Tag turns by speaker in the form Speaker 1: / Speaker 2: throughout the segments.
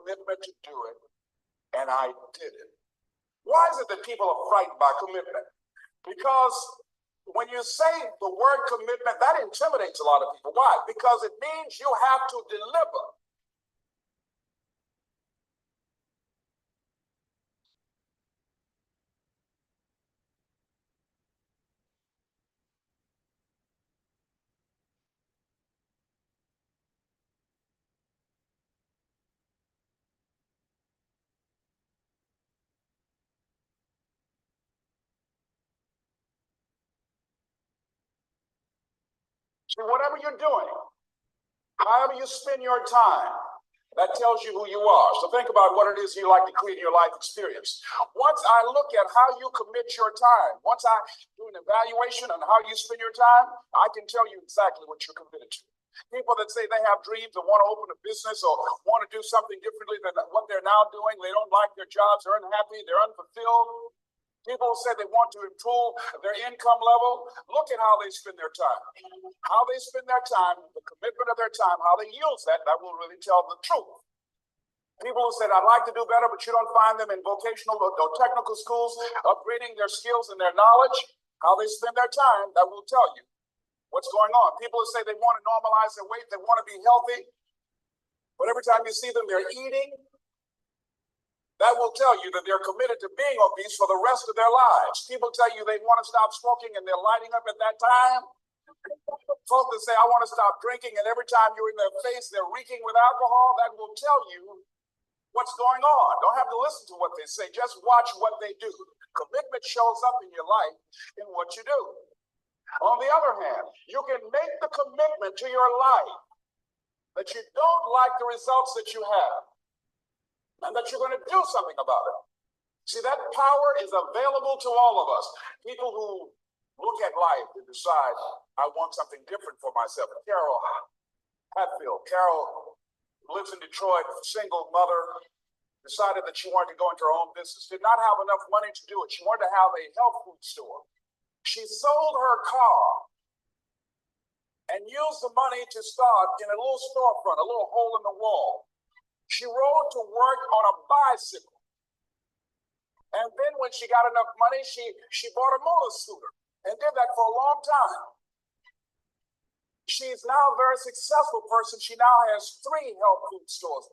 Speaker 1: commitment to do it, and I did it. Why is it that people are frightened by commitment? Because when you say the word commitment, that intimidates a lot of people. Why? Because it means you have to deliver. So whatever you're doing, however you spend your time, that tells you who you are. So think about what it is you like to create in your life experience. Once I look at how you commit your time, once I do an evaluation on how you spend your time, I can tell you exactly what you're committed to. People that say they have dreams and want to open a business or want to do something differently than what they're now doing, they don't like their jobs, they're unhappy, they're unfulfilled. People say they want to improve their income level. Look at how they spend their time. How they spend their time, the commitment of their time, how they use that will really tell the truth. People who said, I'd like to do better, but you don't find them in vocational or technical schools, upgrading their skills and their knowledge, how they spend their time, that will tell you what's going on. People who say they want to normalize their weight, they want to be healthy, but every time you see them, they're eating. That will tell you that they're committed to being obese for the rest of their lives. People tell you they want to stop smoking and they're lighting up at that time. Folks that say, I want to stop drinking, and every time you're in their face, they're reeking with alcohol. That will tell you what's going on. Don't have to listen to what they say. Just watch what they do. Commitment shows up in your life in what you do. On the other hand, you can make the commitment to your life that you don't like the results that you have, and that you're going to do something about it. See, that power is available to all of us. People who look at life and decide, I want something different for myself. Carol Hatfield. Carol lives in Detroit, single mother, decided that she wanted to go into her own business, did not have enough money to do it. She wanted to have a health food store. She sold her car and used the money to start in a little storefront, a little hole in the wall. She rode to work on a bicycle. And then when she got enough money, she bought a motor scooter and did that for a long time. She's now a very successful person. She now has 3 health food stores.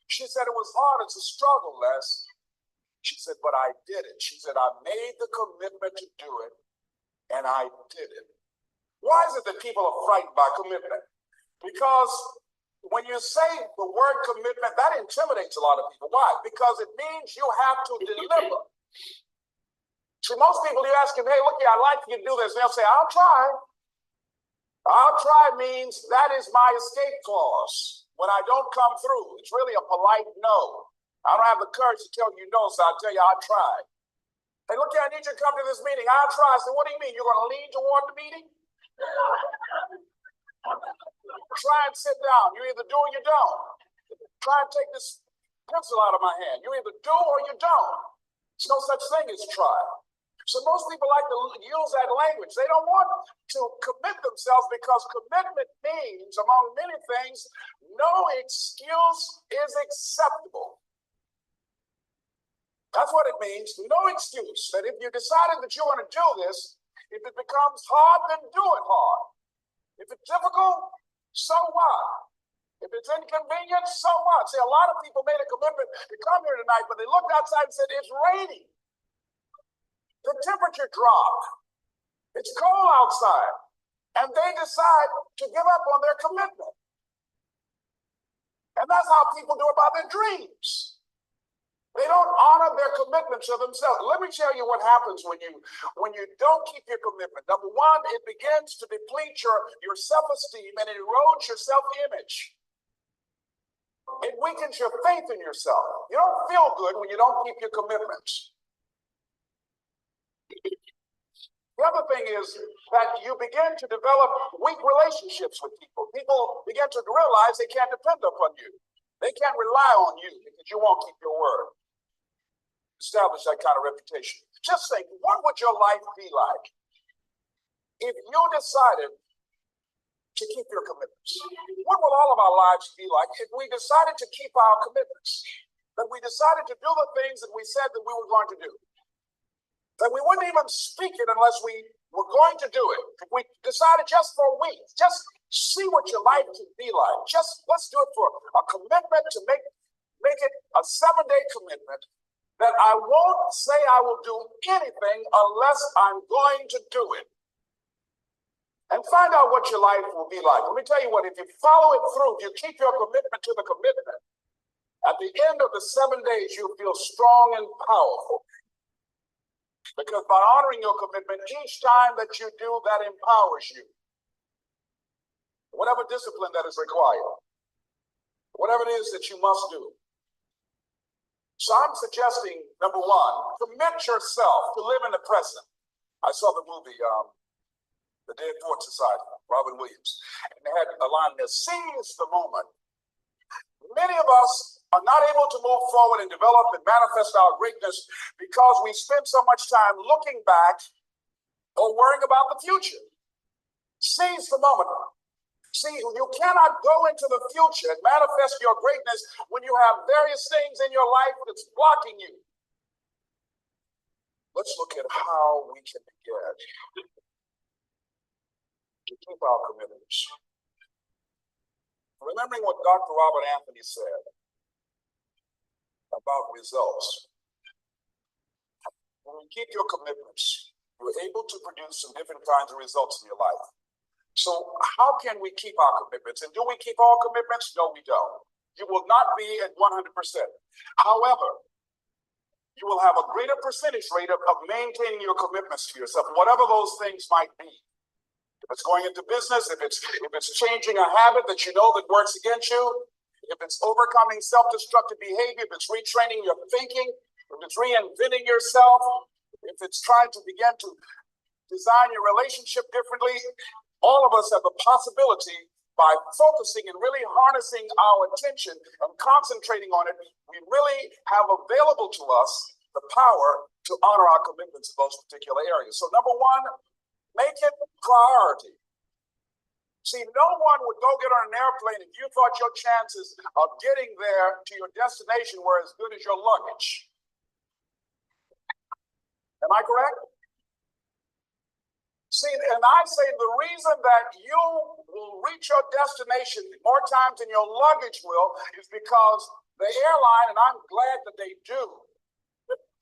Speaker 1: She said it was hard. It's a struggle, Les. She said, but I did it. She said, I made the commitment to do it, and I did it. Why is it that people are frightened by commitment? Because when you say the word commitment, that intimidates a lot of people. Why? Because it means you have to deliver. See, most people, you ask them, hey, look here, I'd like you to do this. They'll say, I'll try. I'll try means that is my escape clause when I don't come through. It's really a polite no. I don't have the courage to tell you no, so I'll tell you I'll try. Hey, look here, I need you to come to this meeting. I'll try. I said, what do you mean? You're going to lean toward the meeting? Try and sit down. You either do or you don't. Try and take this pencil out of my hand. You either do or you don't. There's no such thing as try. So most people like to use that language. They don't want to commit themselves because commitment means, among many things, no excuse is acceptable. That's what it means. No excuse. That if you decided that you want to do this, if it becomes hard, then do it hard. If it's difficult, so what? If it's inconvenient, so what? See, a lot of people made a commitment to come here tonight, but they looked outside and said, it's raining. The temperature dropped. It's cold outside. And they decide to give up on their commitment. And that's how people do about their dreams. They don't honor their commitment to themselves. Let me tell you what happens when you don't keep your commitment. Number one, it begins to deplete your self-esteem and it erodes your self-image. It weakens your faith in yourself. You don't feel good when you don't keep your commitments. The other thing is that you begin to develop weak relationships with people. People begin to realize they can't depend upon you. They can't rely on you because you won't keep your word. Establish that kind of reputation. Just think, what would your life be like if you decided to keep your commitments? What will all of our lives be like if we decided to keep our commitments? That we decided to do the things that we said that we were going to do? That we wouldn't even speak it unless we were going to do it? If we decided just for a week, just see what your life can be like. Just let's do it for a commitment to make it a 7-day commitment that I won't say I will do anything unless I'm going to do it. And find out what your life will be like. Let me tell you what, if you follow it through, if you keep your commitment to the commitment, at the end of the 7 days, you'll feel strong and powerful. Because by honoring your commitment, each time that you do, that empowers you. Whatever discipline that is required, whatever it is that you must do. So I'm suggesting, number one, commit yourself to live in the present. I saw the movie, The Dead Poet Society, Robin Williams. And they had a line there, seize the moment. Many of us are not able to move forward and develop and manifest our greatness because we spend so much time looking back or worrying about the future. Seize the moment. See, you cannot go into the future and manifest your greatness when you have various things in your life that's blocking you. Let's look at how we can begin to keep our commitments. Remembering what Dr. Robert Anthony said about results. When you keep your commitments, you're able to produce some different kinds of results in your life. So how can we keep our commitments? And do we keep all commitments? No, we don't. You will not be at 100%. However, you will have a greater percentage rate of maintaining your commitments to yourself, whatever those things might be. If it's going into business, if it's changing a habit that you know that works against you, if it's overcoming self-destructive behavior, if it's retraining your thinking, if it's reinventing yourself, if it's trying to begin to design your relationship differently, all of us have the possibility, by focusing and really harnessing our attention and concentrating on it, we really have available to us the power to honor our commitments in those particular areas. So number one, make it priority. See, no one would go get on an airplane if you thought your chances of getting there to your destination were as good as your luggage. Am I correct? See, and I say the reason that you will reach your destination more times than your luggage will is because the airline, and I'm glad that they do,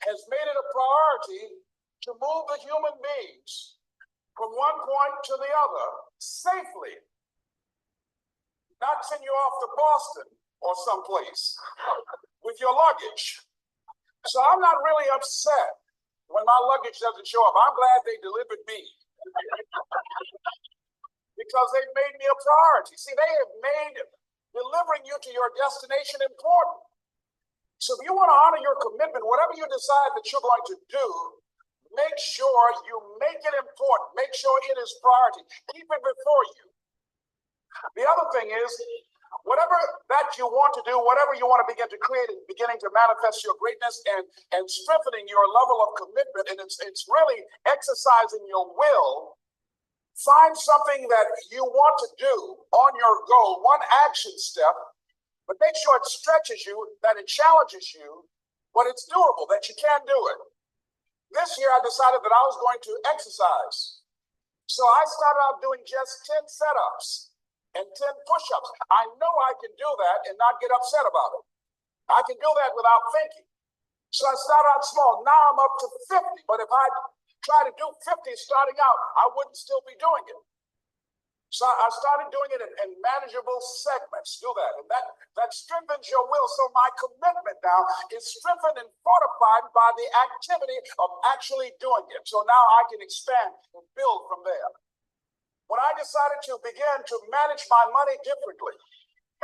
Speaker 1: has made it a priority to move the human beings from one point to the other safely. Not send you off to Boston or someplace with your luggage. So I'm not really upset when my luggage doesn't show up. I'm glad they delivered me. Because they've made me a priority. See, they have made delivering you to your destination important. So if you want to honor your commitment, whatever you decide that you're going to do, make sure you make it important. Make sure it is priority. Keep it before you. The other thing is, whatever that you want to do, whatever you want to begin to create and beginning to manifest your greatness and strengthening your level of commitment, and it's really exercising your will. Find something that you want to do on your goal, one action step, but make sure it stretches you, that it challenges you, but it's doable, that you can do it. This year I decided that I was going to exercise. So I started out doing just 10 setups and 10 push-ups. I know I can do that and not get upset about it. I can do that without thinking. So I started out small. Now I'm up to 50. But if I try to do 50 starting out, I wouldn't still be doing it. So I started doing it in manageable segments. Do that. And that strengthens your will. So my commitment now is strengthened and fortified by the activity of actually doing it. So now I can expand and build from there. When I decided to begin to manage my money differently,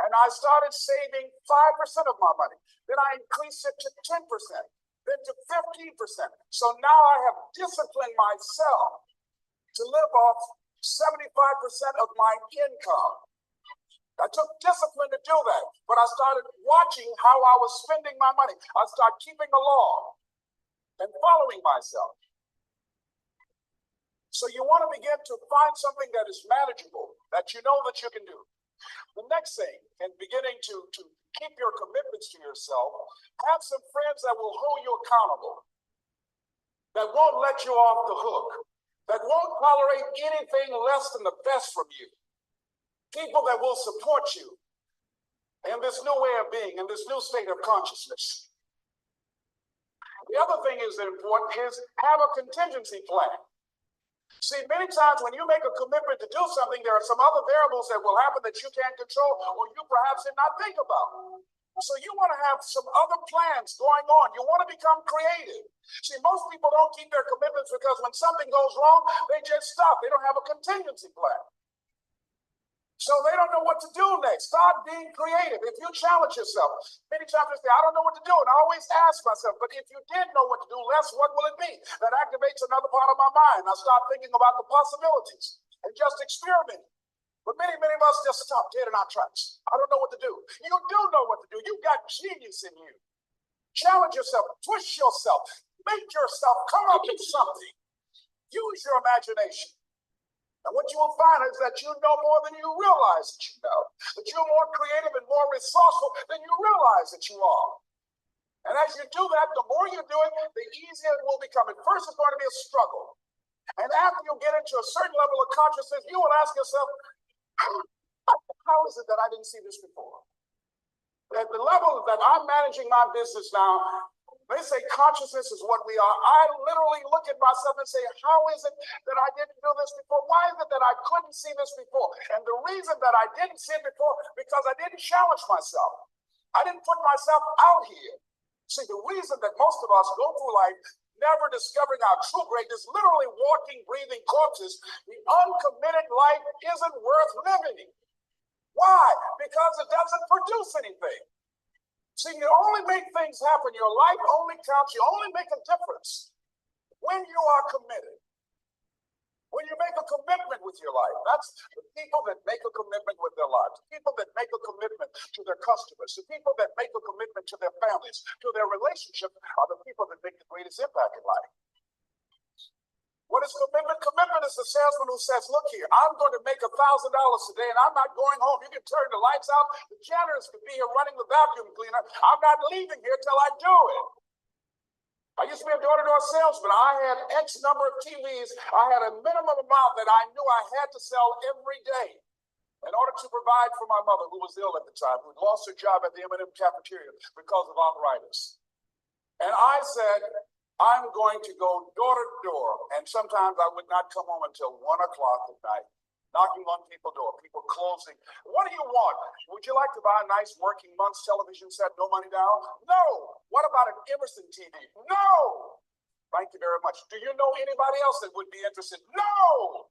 Speaker 1: and I started saving 5% of my money, then I increased it to 10%, then to 15%. So now I have disciplined myself to live off 75% of my income. I took discipline to do that, but I started watching how I was spending my money. I started keeping a log and following myself. So you want to begin to find something that is manageable. that you know that you can do. The next thing, and beginning to keep your commitments to yourself, have some friends that will hold you accountable, that won't let you off the hook, that won't tolerate anything less than the best from you. People that will support you in this new way of being, in this new state of consciousness. The other thing is important is have a contingency plan. See, many times when you make a commitment to do something, there are some other variables that will happen that you can't control or you perhaps did not think about. So you want to have some other plans going on. You want to become creative. See, most people don't keep their commitments because when something goes wrong, they just stop. They don't have a contingency plan. So they don't know what to do next. Start being creative. If you challenge yourself, many times I say, I don't know what to do. And I always ask myself, but if you did know what to do, Les, what will it be? That activates another part of my mind. I start thinking about the possibilities and just experiment. But many of us just stop dead in our tracks. I don't know what to do. You do know what to do. You've got genius in you. Challenge yourself. Push yourself. Make yourself come up with something. Use your imagination. And what you will find is that you know more than you realize that you know. That you're more creative and more resourceful than you realize that you are. And as you do that, the more you do it, the easier it will become. At first, it's going to be a struggle. And after you get into a certain level of consciousness, you will ask yourself, how is it that I didn't see this before? At the level that I'm managing my business now, they say consciousness is what we are. I literally look at myself and say, how is it that I didn't do this before? Why is it that I couldn't see this before? And the reason that I didn't see it before, because I didn't challenge myself. I didn't put myself out here. See, the reason that most of us go through life never discovering our true greatness, literally walking, breathing corpses, the uncommitted life isn't worth living. Why? Because it doesn't produce anything. See, you only make things happen. Your life only counts. You only make a difference when you are committed. When you make a commitment with your life. That's the people that make a commitment with their lives. The people that make a commitment to their customers. The people that make a commitment to their families, to their relationship, are the people that make the greatest impact in life. What is commitment? Commitment is the salesman who says, look here, I'm going to make $1,000 today and I'm not going home. You can turn the lights out. The janitors could be here running the vacuum cleaner. I'm not leaving here till I do it. I used to be a door-to-door salesman. I had X number of TVs. I had a minimum amount that I knew I had to sell every day in order to provide for my mother, who was ill at the time, who lost her job at the M&M cafeteria because of arthritis. And I said, I'm going to go door to door, and sometimes I would not come home until 1 o'clock at night, knocking on people's door, people closing. What do you want? Would you like to buy a nice working month's television set, no money down? No. What about an Emerson TV? No. Thank you very much. Do you know anybody else that would be interested? No.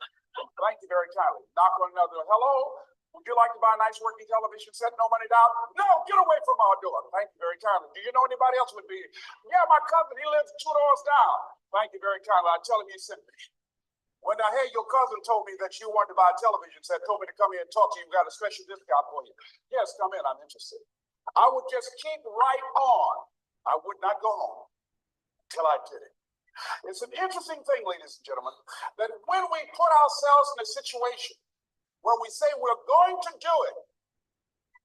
Speaker 1: Thank you very kindly. Knock on another. Hello. Would you like to buy a nice working television set, no money down? No, get away from our door. Thank you very kindly. Do you know anybody else would be? Yeah, my cousin, he lives 2 doors down. Thank you very kindly. I tell him you sent me. When I heard your cousin told me that you wanted to buy a television set, told me to come here and talk to you, got a special discount for you. Yes, come in, I'm interested. I would just keep right on. I would not go home until I did it. It's an interesting thing, ladies and gentlemen, that when we put ourselves in a situation where we say we're going to do it,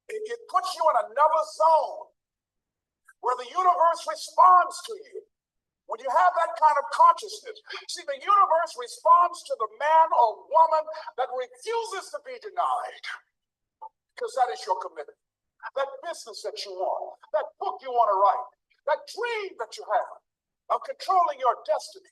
Speaker 1: it puts you in another zone where the universe responds to you. When you have that kind of consciousness, see, the universe responds to the man or woman that refuses to be denied, because that is your commitment. That business that you want, that book you want to write, that dream that you have of controlling your destiny,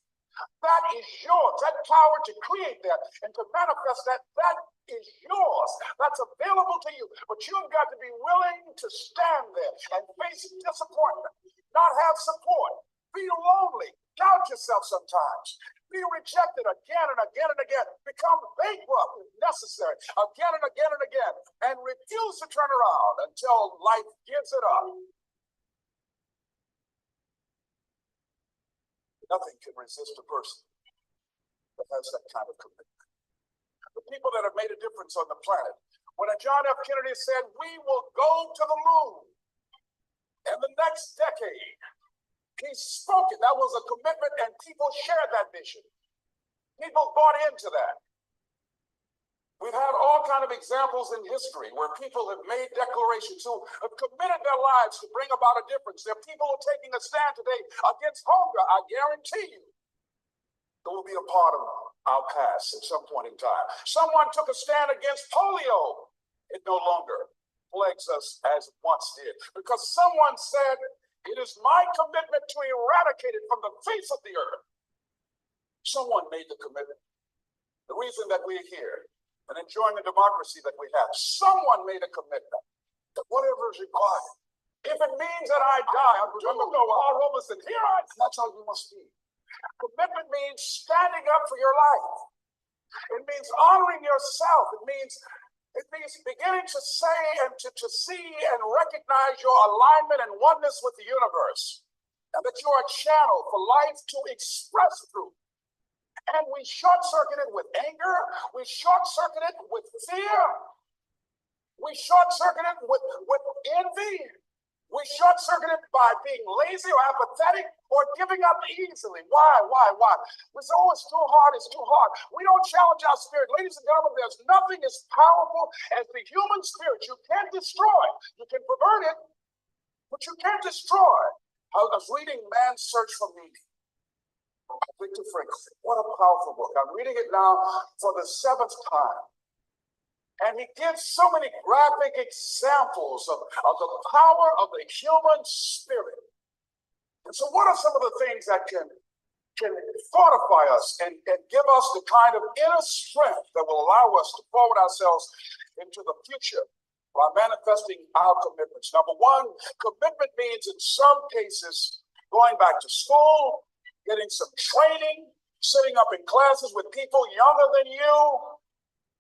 Speaker 1: that is yours. That power to create that and to manifest that, that is yours. That's available to you. But you've got to be willing to stand there and face disappointment, not have support, be lonely, doubt yourself sometimes, be rejected again and again and again, become bankrupt if necessary, again and again and again, and refuse to turn around until life gives it up. Nothing can resist a person that has that kind of commitment. The people that have made a difference on the planet. When John F. Kennedy said, we will go to the moon in the next decade, he spoke it. That was a commitment, and people shared that vision. People bought into that. We've had all kinds of examples in history where people have made declarations, who have committed their lives to bring about a difference. There are people who are taking a stand today against hunger. I guarantee you it will be a part of our past at some point in time. Someone took a stand against polio. It no longer plagues us as it once did, because someone said, it is my commitment to eradicate it from the face of the earth. Someone made the commitment. The reason that we're here and enjoying the democracy that we have, someone made a commitment that whatever is required, if it means that I die, I remember Paul Roman said, here I am. That's how you must be. Commitment means standing up for your life. It means honoring yourself. It means beginning to say and to see and recognize your alignment and oneness with the universe, and that you are a channel for life to express through. And we short-circuit it with anger. We short-circuit it with fear. We short-circuit it with envy. We short-circuit it by being lazy or apathetic or giving up easily. Why? We say, oh, it's too hard, it's too hard. We don't challenge our spirit. Ladies and gentlemen, there's nothing as powerful as the human spirit. You can't destroy it. You can pervert it, but you can't destroy it. I was reading Man's Search for Meaning. Victor Frankl. What a powerful book. I'm reading it now for the 7th time. And he gives so many graphic examples of the power of the human spirit. And so what are some of the things that can fortify us and give us the kind of inner strength that will allow us to forward ourselves into the future by manifesting our commitments? Number one, commitment means in some cases going back to school, getting some training, sitting up in classes with people younger than you,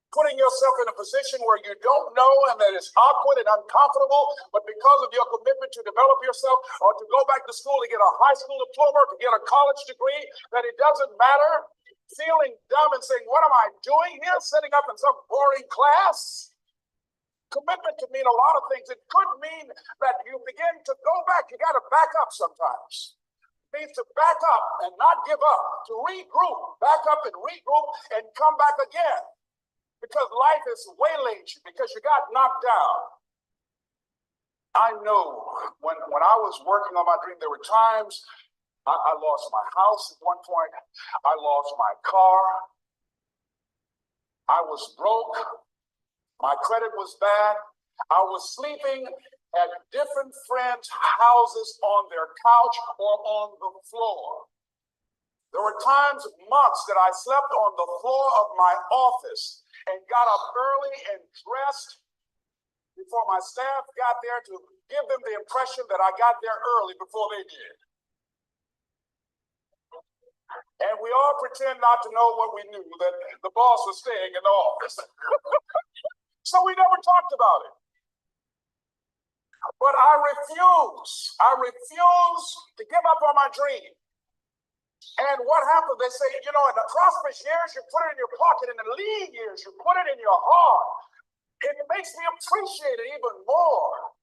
Speaker 1: putting yourself in a position where you don't know and that is awkward and uncomfortable, but because of your commitment to develop yourself or to go back to school to get a high school diploma, to get a college degree, that it doesn't matter, feeling dumb and saying, what am I doing here, sitting up in some boring class? Commitment can mean a lot of things. It could mean that you begin to go back. You got to back up sometimes. Means to back up and not give up, to regroup, back up and regroup and come back again. Because life is waylaid you, because you got knocked down. I know when I was working on my dream, there were times I lost my house at one point. I lost my car. I was broke. My credit was bad. I was sleeping at different friends' houses on their couch or on the floor. There were times, months, that I slept on the floor of my office and got up early and dressed before my staff got there to give them the impression that I got there early before they did. And we all pretend not to know what we knew, that the boss was staying in the office. So we never talked about it. But I refuse to give up on my dream. And what happened? They say, in the prosperous years, you put it in your pocket. In the lean years, you put it in your heart. It makes me appreciate it even more.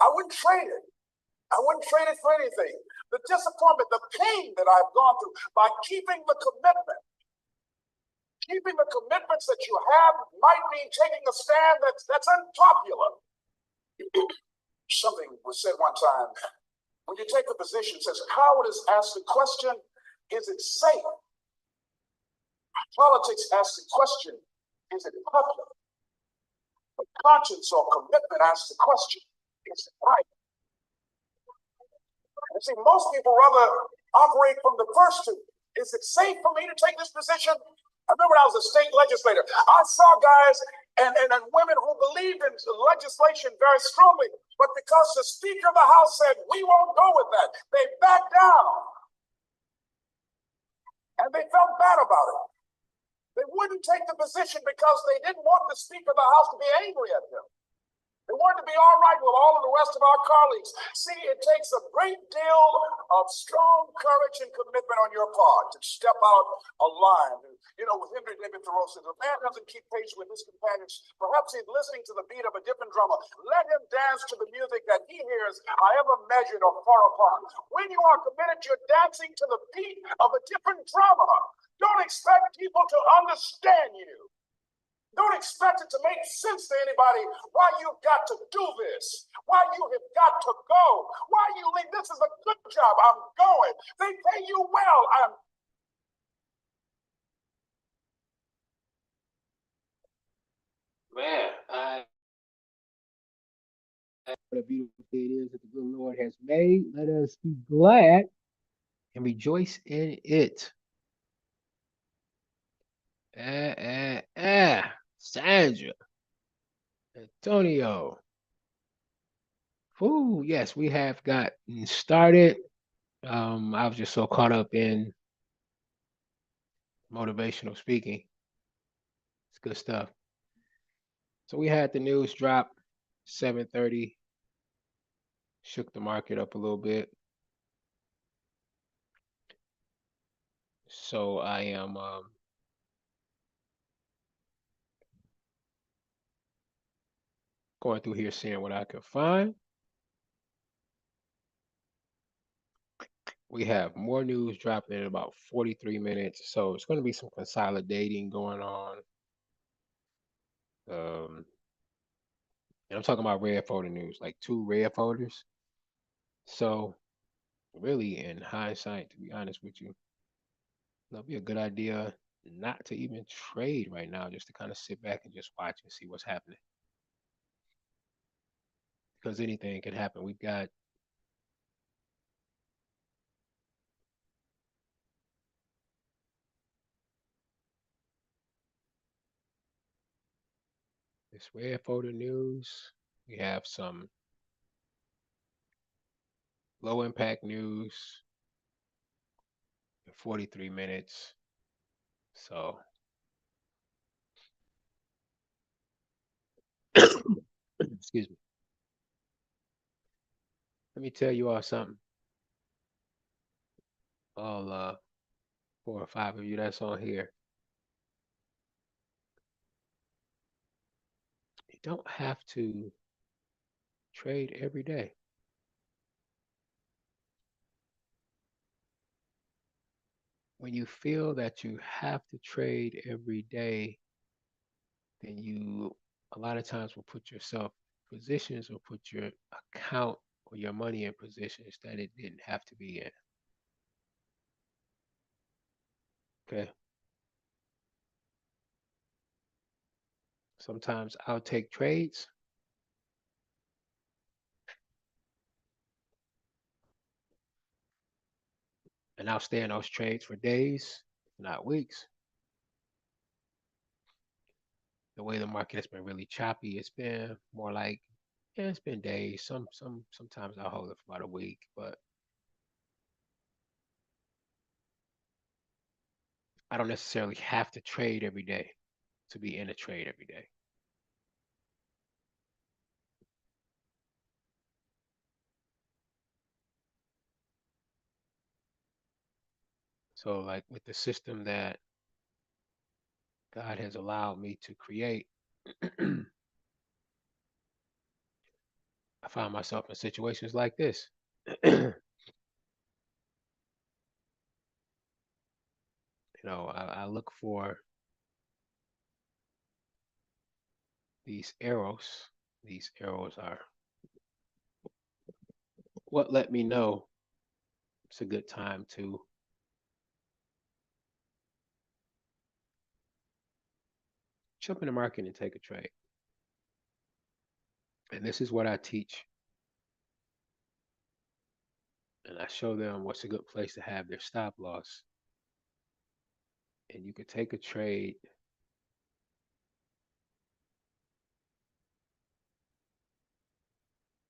Speaker 1: I wouldn't trade it. I wouldn't trade it for anything. The disappointment, the pain that I've gone through by keeping the commitment. Keeping the commitments that you have might mean taking a stand that's unpopular. Something was said one time. When you take a position, it says, cowardice asks the question, is it safe? Politics asks the question, is it public? But conscience or commitment asks the question, is it right? And see, most people rather operate from the first two. Is it safe for me to take this position? I remember when I was a state legislator, I saw guys and women who believed in legislation very strongly, but because the Speaker of the House said, we won't go with that, they backed down. And they felt bad about it. They wouldn't take the position because they didn't want the Speaker of the House to be angry at them. They wanted to be all right with all of the rest of our colleagues. See, it takes a great deal of strong courage and commitment on your part to step out a line. With Henry David Thoreau says, a man doesn't keep pace with his companions. Perhaps he's listening to the beat of a different drummer. Let him dance to the music that he hears, however measured or far apart. When you are committed, you're dancing to the beat of a different drummer. Don't expect people to understand you. Don't expect it to make sense to anybody why you've got to do this, why you have got to go, why you leave. This is a good job. I'm going. They pay you well.
Speaker 2: What a beautiful day it is that the good Lord has made. Let us be glad and rejoice in it. Sandra, Antonio. Ooh, yes, we have got started. I was just so caught up in motivational speaking. It's good stuff. So we had the news drop 7:30, shook the market up a little bit. So I am going through here seeing what I can find. We have more news dropping in about 43 minutes. So it's going to be some consolidating going on. Um, and I'm talking about red folder news, like two red folders. So really, in hindsight, to be honest with you, that'll be a good idea not to even trade right now, just to kind of sit back and just watch and see what's happening. Because anything can happen. We've got this red folder news. We have some low impact news in 43 minutes. So, excuse me. Let me tell you all something. All 4 or 5 of you that's on here. You don't have to trade every day. When you feel that you have to trade every day, then you a lot of times will put yourself in positions or put your account or your money in positions that it didn't have to be in. Okay. Sometimes I'll take trades and I'll stay in those trades for days, not weeks. The way the market has been really choppy, it's been more like yeah, it's been days. Sometimes I'll hold it for about a week, but I don't necessarily have to trade every day to be in a trade every day. So like with the system that God has allowed me to create, I find myself in situations like this. I look for these arrows. These arrows are what let me know it's a good time to jump in the market and take a trade. And this is what I teach. And I show them what's a good place to have their stop loss. And you could take a trade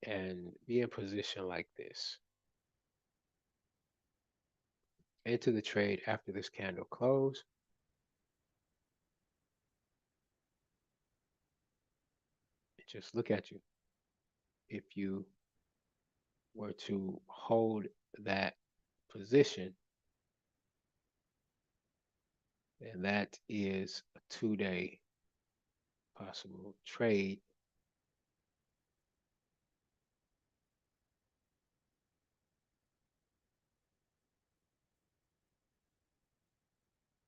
Speaker 2: and be in position like this. Enter the trade after this candle close. And just look at you. If you were to hold that position, then that is a 2 day possible trade.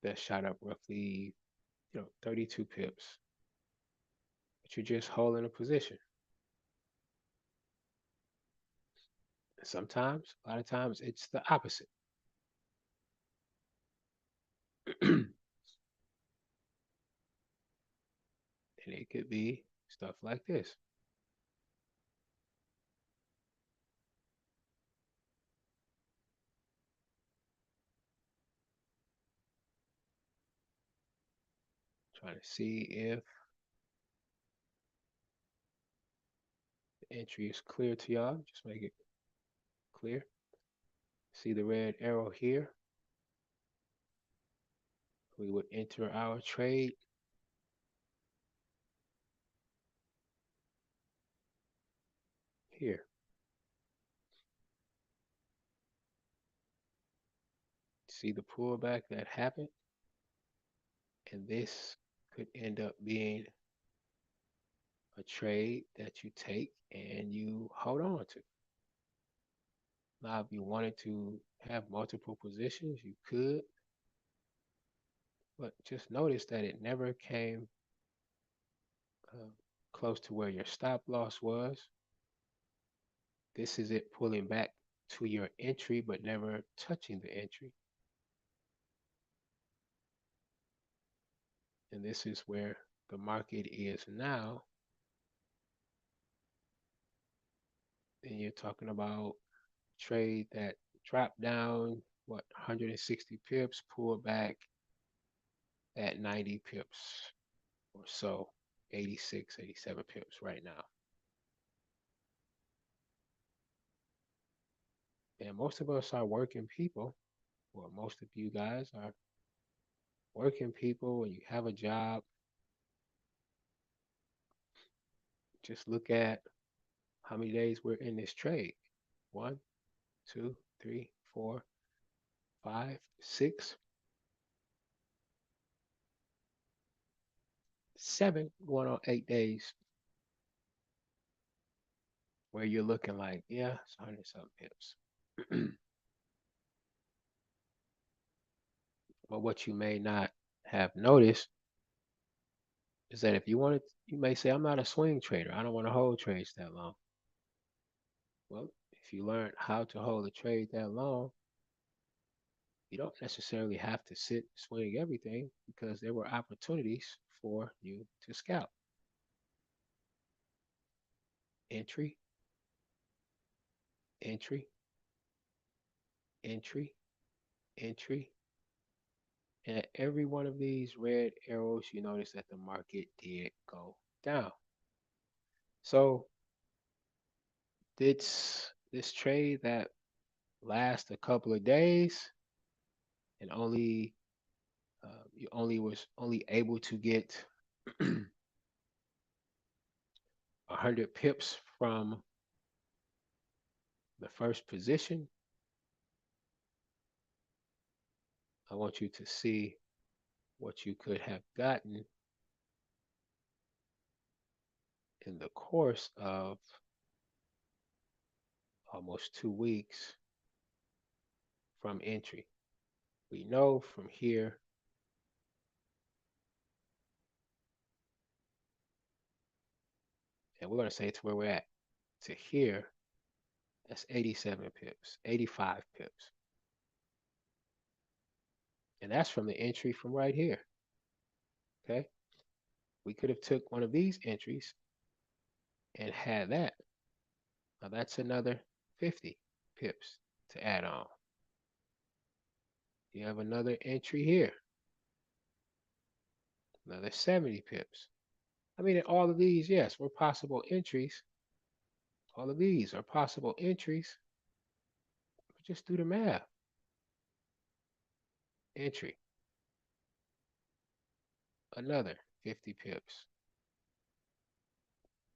Speaker 2: that shot up roughly, 32 pips, but you're just holding a position. Sometimes, a lot of times, it's the opposite. And it could be stuff like this. Trying to see if the entry is clear to y'all. Just make it clear. See the red arrow here? We would enter our trade. Here. See the pullback that happened? And this could end up being a trade that you take and you hold on to. Now, if you wanted to have multiple positions, you could, but just notice that it never came uh, close to where your stop loss was. This is it pulling back to your entry, but never touching the entry. And this is where the market is now. And you're talking about trade that dropped down, 160 pips, pulled back at 90 pips or so, 86, 87 pips right now. And most of us are working people. Well, most of you guys are working people and you have a job. Just look at how many days we're in this trade. 1, 2, 3, 4, 5, 6, 7, going on 8 days where you're looking like, yeah, it's 100 something pips. But what you may not have noticed is that if you wanted, you may say, I'm not a swing trader. I don't want to hold trades that long. Well, if you learn how to hold a trade that long, you don't necessarily have to sit swing everything because there were opportunities for you to scalp. Entry, entry, entry, entry. And at every one of these red arrows, you notice that the market did go down. So this trade that lasts a couple of days and you only able to get 100 pips from the first position. I want you to see what you could have gotten in the course of almost 2 weeks from entry. We know from here and we're going to say it's where we're at to here, that's 87 pips, 85 pips. And that's from the entry from right here. Okay. We could have took one of these entries and had that. Now that's another 50 pips to add on. You have another entry here, another 70 pips. I mean, all of these, yes, were possible entries. All of these are possible entries. But just do the math. Entry, another 50 pips.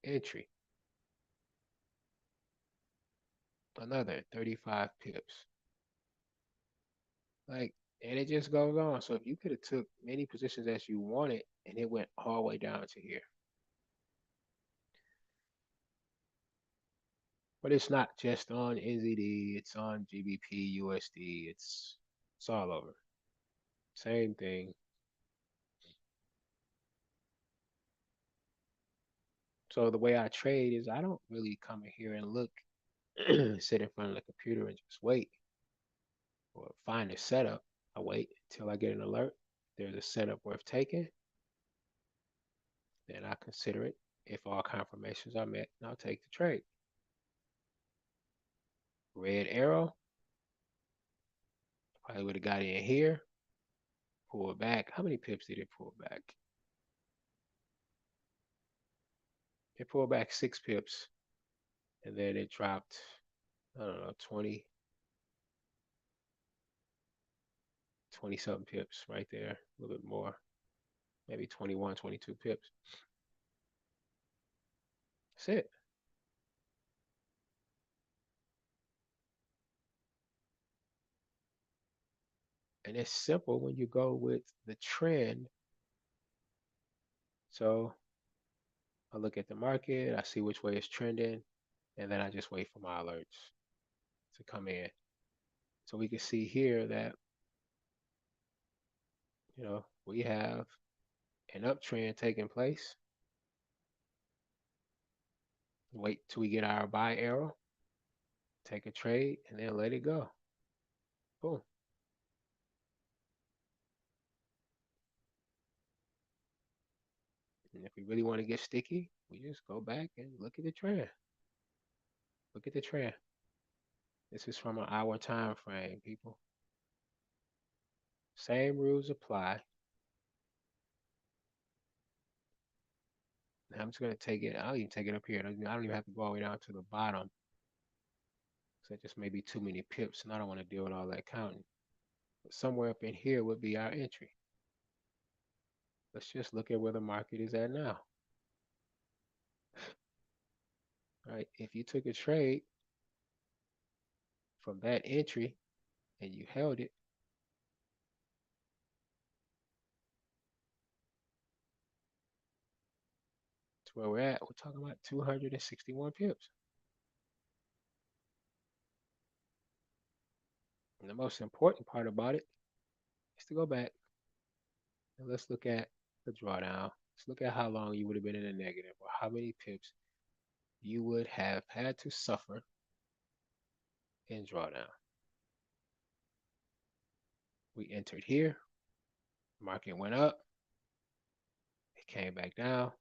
Speaker 2: Entry, another 35 pips. Like, and it just goes on. So if you could have took many positions as you wanted and it went all the way down to here. But it's not just on NZD, it's on GBP, USD, it's all over. Same thing. So the way I trade is I don't really come in here and look, sit in front of the computer and just wait or find a setup. I wait until I get an alert. If there's a setup worth taking, then I consider it. If all confirmations are met, I'll take the trade. Red arrow, probably would have got in here, pull back. How many pips did it pull back? It pulled back 6 pips, and then it dropped, I don't know, 20 something pips right there, a little bit more, maybe 21, 22 pips. That's it. And it's simple when you go with the trend. So I look at the market, I see which way it's trending, and then I just wait for my alerts to come in. So we can see here that, we have an uptrend taking place. Wait till we get our buy arrow, take a trade, and then let it go. Boom. And if we really want to get sticky, we just go back and look at the trend. Look at the trend. This is from an hour time frame, people. Same rules apply. Now I'm just gonna take it. I'll even take it up here. I don't even have to go all the way down to the bottom. So that just may be too many pips, and I don't want to deal with all that counting. But somewhere up in here would be our entry. Let's just look at where the market is at now. All right, if you took a trade from that entry and you held it, to where we're at, we're talking about 261 pips. And the most important part about it is to go back and let's look at the drawdown. Let's look at how long you would have been in a negative or how many pips you would have had to suffer in drawdown. We entered here, market went up, it came back down.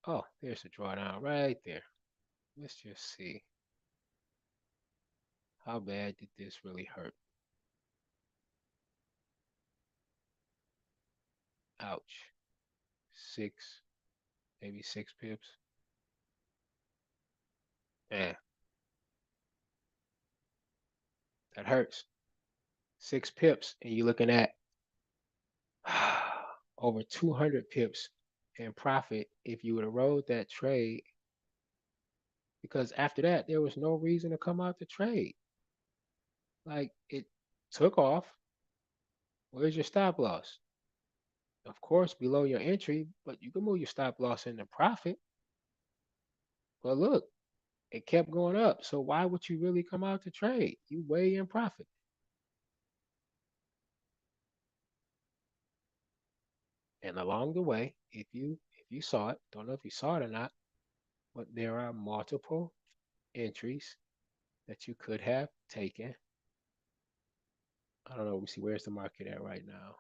Speaker 2: Oh, there's the drawdown right there. Let's just see. How bad did this really hurt? Ouch. 6, maybe 6 pips. Man, that hurts. 6 pips, and you're looking at over 200 pips in profit if you would have rolled that trade. Because after that, there was no reason to come out the trade. Like it took off. Where's your stop loss? Of course, below your entry, but you can move your stop loss into profit. But look, it kept going up. So why would you really come out to trade? You way in profit. And along the way, if you saw it, don't know if you saw it or not, but there are multiple entries that you could have taken. I don't know. We see where's the market at right now.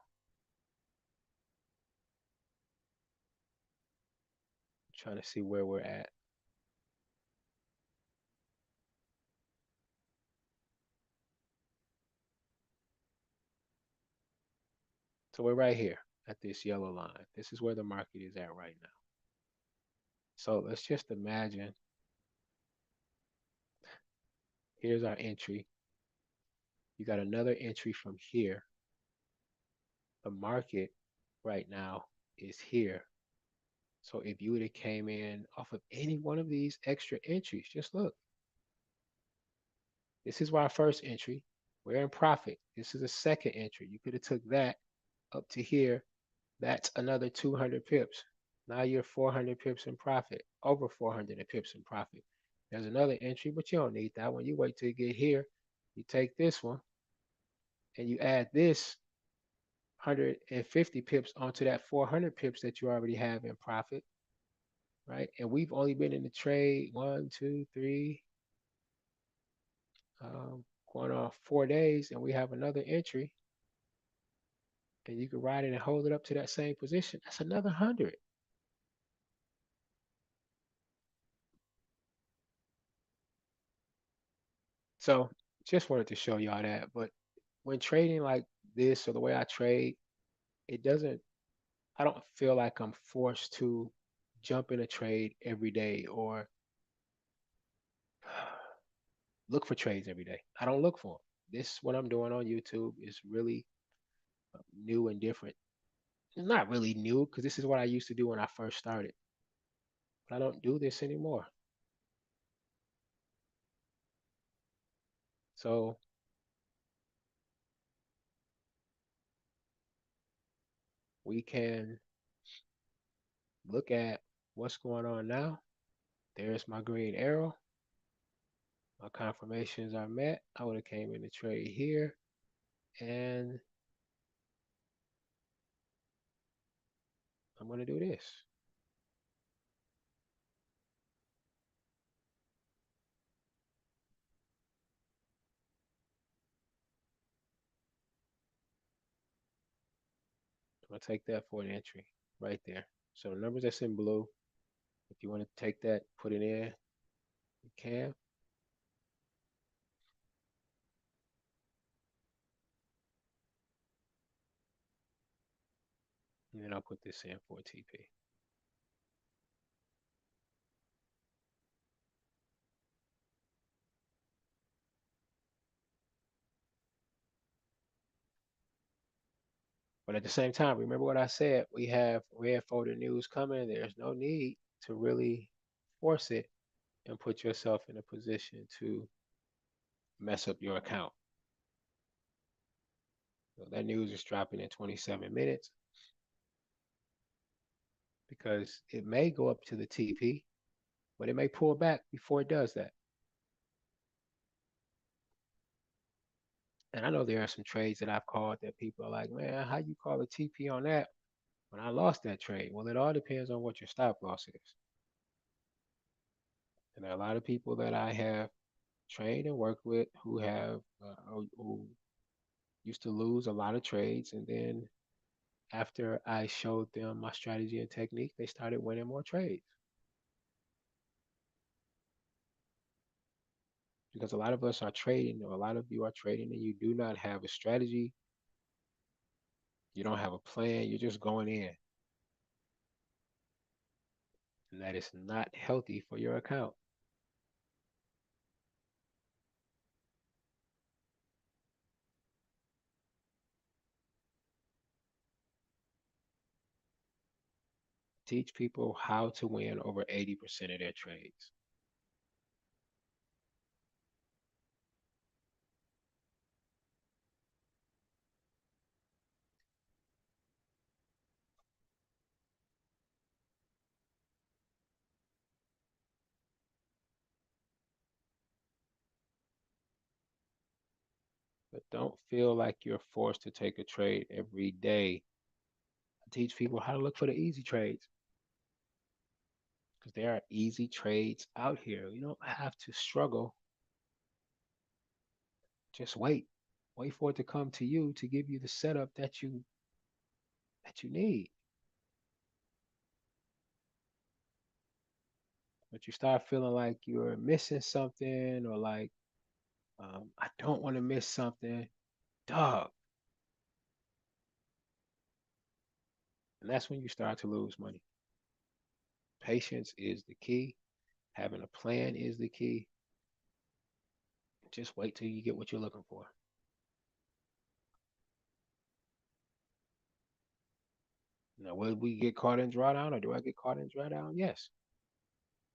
Speaker 2: I'm trying to see where we're at. So we're right here at this yellow line. This is where the market is at right now. So let's just imagine here's our entry. You got another entry from here. The market right now is here. So if you would have came in off of any one of these extra entries, just look. This is our first entry. We're in profit. This is a second entry. You could have took that up to here. That's another 200 pips. Now you're 400 pips in profit, over 400 pips in profit. There's another entry, but you don't need that one. You wait till you get here. You take this one and you add this. 150 pips onto that 400 pips that you already have in profit, right? And we've only been in the trade one, two, three, going on 4 days, and we have another entry, and you can ride it and hold it up to that same position. That's another 100. So just wanted to show y'all that. But when trading like this or the way I trade, it doesn't, I don't feel like I'm forced to jump in a trade every day or look for trades every day. I don't look for them. This, what I'm doing on YouTube, is really new and different. It's not really new because this is what I used to do when I first started, but I don't do this anymore. So we can look at what's going on now. There's my green arrow. My confirmations are met. I would have came in the trade here, and I'm gonna do this. I'm gonna take that for an entry right there. So the numbers that's in blue, if you want to take that, put it in, you can. And then I'll put this in for a TP. But at the same time, remember what I said, we have red folder news coming. There's no need to really force it and put yourself in a position to mess up your account. So that news is dropping in 27 minutes because it may go up to the TP, but it may pull back before it does that. And I know there are some trades that I've called that people are like, man, how you call a TP on that when I lost that trade? Well, it all depends on what your stop loss is. And there are a lot of people that I have trained and worked with who have who used to lose a lot of trades, and then after I showed them my strategy and technique, they started winning more trades. Because a lot of us are trading, or a lot of you are trading, and you do not have a strategy, you don't have a plan, you're just going in. And that is not healthy for your account. Teach people how to win over 80% of their trades. But don't feel like you're forced to take a trade every day. I teach people how to look for the easy trades because there are easy trades out here. You don't have to struggle. Just wait. Wait for it to come to you to give you the setup that you need. But you start feeling like you're missing something or like I don't want to miss something, dog. And that's when you start to lose money. Patience is the key. Having a plan is the key. Just wait till you get what you're looking for. Now, will we get caught in drawdown or do I get caught in drawdown? Yes.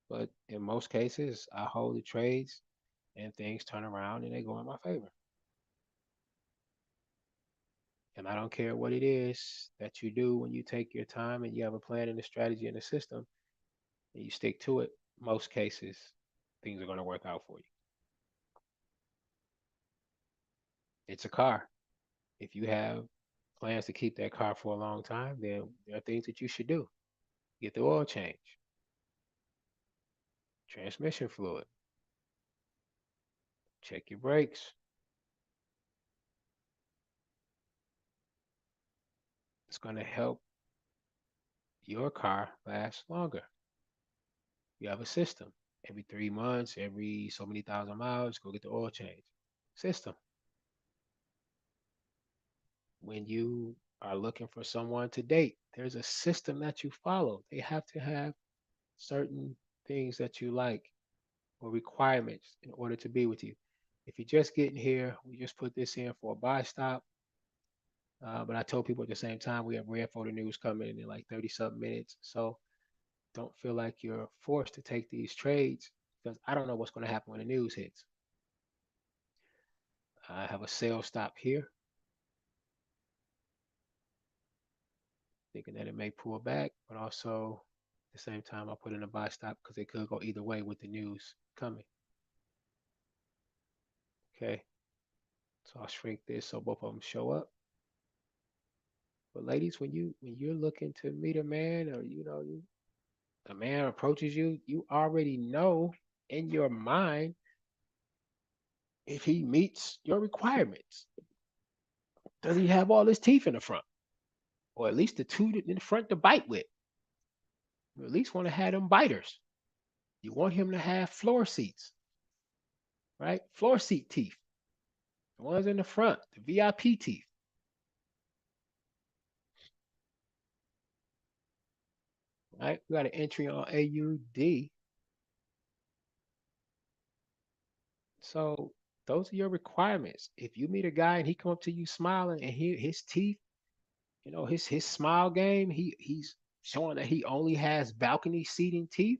Speaker 2: But in most cases, I hold the trades and things turn around and they go in my favor. And I don't care what it is that you do when you take your time and you have a plan and a strategy and a system and you stick to it, most cases, things are going to work out for you. It's a car. If you have plans to keep that car for a long time, then there are things that you should do. Get the oil change, transmission fluid, check your brakes. It's going to help your car last longer. You have a system. Every 3 months, every so many thousand miles, go get the oil change. System. When you are looking for someone to date, there's a system that you follow. They have to have certain things that you like or requirements in order to be with you. If you're just getting here, we just put this in for a buy stop. But I told people at the same time we have rare photo news coming in like 30 something minutes. So don't feel like you're forced to take these trades because I don't know what's going to happen when the news hits. I have a sale stop here, thinking that it may pull back, but also at the same time I put in a buy stop because it could go either way with the news coming. Okay, so I'll shrink this so both of them show up. But ladies, when you're looking to meet a man, or a man approaches you, you already know in your mind if he meets your requirements. Does he have all his teeth in the front, or at least the two in the front to bite with? You at least want to have them biters. You want him to have floor seats, right? Floor seat teeth, the ones in the front, the VIP teeth, right? We got an entry on AUD. So those are your requirements. If you meet a guy and he come up to you smiling and his teeth, his smile game, he's showing that he only has balcony seating teeth.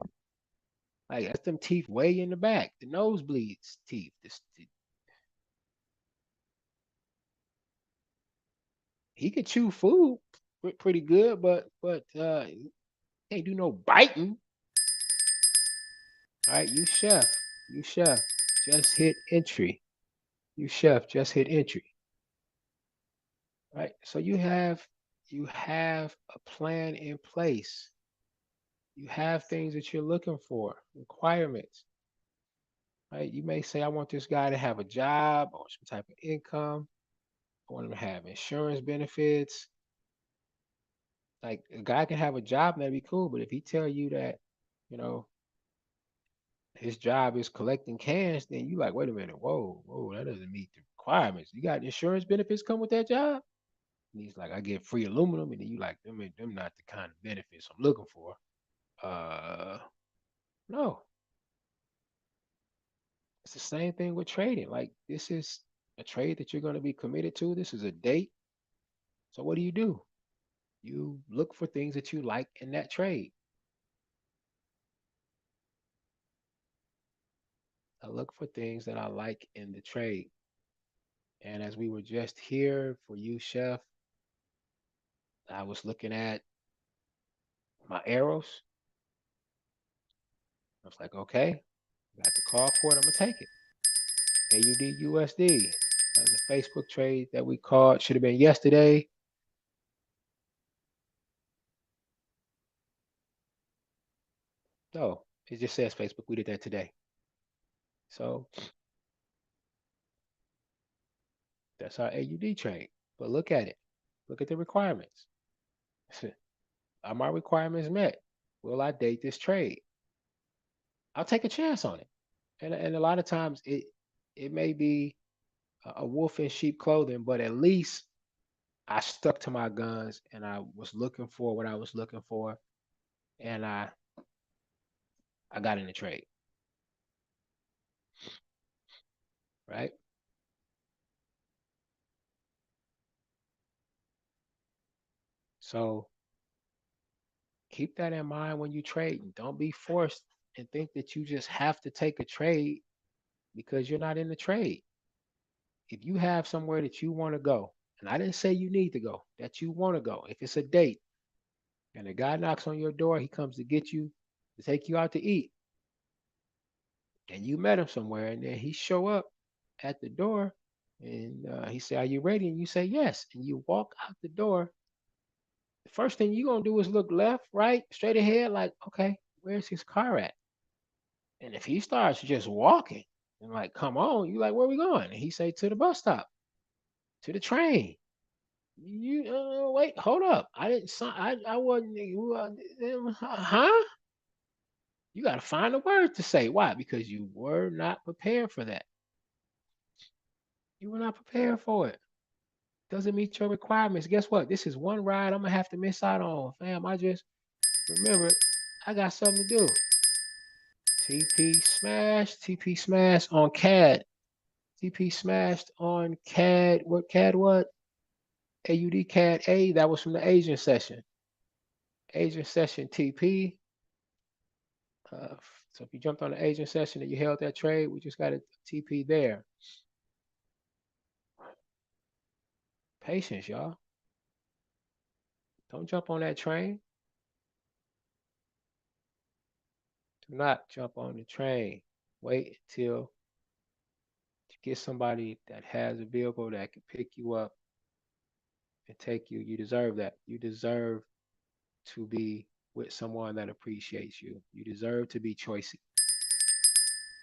Speaker 2: Like that's them teeth way in the back, the nosebleeds teeth. He can chew food pretty good, but can't do no biting. All right, you chef, just hit entry. You chef, just hit entry. Right, so you have a plan in place. You have things that you're looking for, requirements. Right, you may say, I want this guy to have a job or some type of income. I want him to have insurance benefits. Like a guy can have a job and that'd be cool, but if he tell you that, you know, his job is collecting cash, then you like, wait a minute, whoa, that doesn't meet the requirements. You got insurance benefits come with that job? And he's like, I get free aluminum, and then you like, them not the kind of benefits I'm looking for. Uh, no, it's the same thing with trading. Like this is a trade that you're going to be committed to. This is a date. So what do? You look for things that you like in that trade. I look for things that I like in the trade. And as we were just here for you, chef, I was looking at my arrows. I was like, okay, got the call for it. I'm gonna take it. AUD USD. That was a Facebook trade that we called. Should have been yesterday. No, it just says Facebook. We did that today. So that's our AUD trade. But look at it. Look at the requirements. Are my requirements met? Will I date this trade? I'll take a chance on it. And a lot of times it may be a wolf in sheep clothing, but at least I stuck to my guns and I was looking for what I was looking for, and I got in the trade, right? So keep that in mind when you trade. And don't be forced and think that you just have to take a trade because you're not in the trade. If you have somewhere that you want to go, and I didn't say you need to go, that you want to go, if it's a date and a guy knocks on your door, he comes to get you to take you out to eat, and you met him somewhere, and then he show up at the door, And he said, "Are you ready?" And you say yes. And you walk out the door. The first thing you're gonna do is look left, right, straight ahead, like, okay, where's his car at? And if he starts just walking and like, come on, you like, where we going? And he say to the bus stop, to the train. You wait, hold up. I didn't sign. I wasn't. Huh? You got to find a word to say. Why? Because you were not prepared for that. You were not prepared for it. Doesn't meet your requirements. Guess what? This is one ride I'm gonna have to miss out on, fam. I just remember I got something to do. TP smash. TP smash on CAD. TP smashed on CAD. What CAD? What? AUD CAD A. That was from the Asian session. Asian session TP. So if you jumped on the Asian session and you held that trade, we just got a TP there. Patience, y'all. Don't jump on that train. Do not jump on the train. Wait until you get somebody that has a vehicle that can pick you up and take you. You deserve that. You deserve to be with someone that appreciates you. You deserve to be choicy.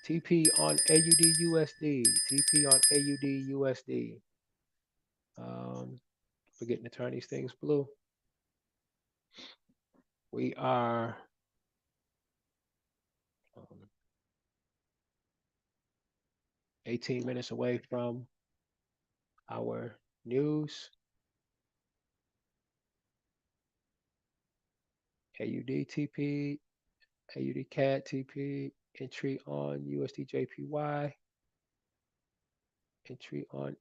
Speaker 2: TP on AUD USD. TP on AUD USD. Forgetting to turn these things blue. We are 18 minutes away from our news. AUD TP, AUD CAD TP, entry on USD JPY, entry on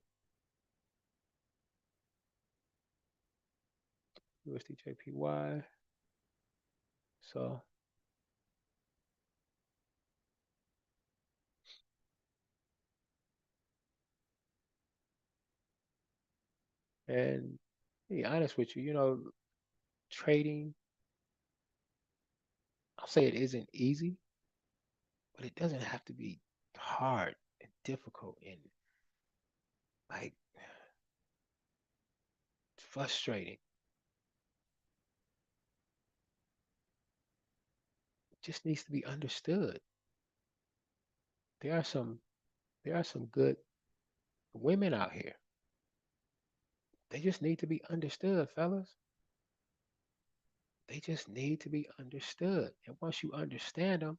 Speaker 2: USD JPY. So and to be honest with you, trading, I'll say it isn't easy, but it doesn't have to be hard and difficult and like frustrating. It just needs to be understood. There are some there are some good women out here. They just need to be understood, fellas. They just need to be understood. And once you understand them,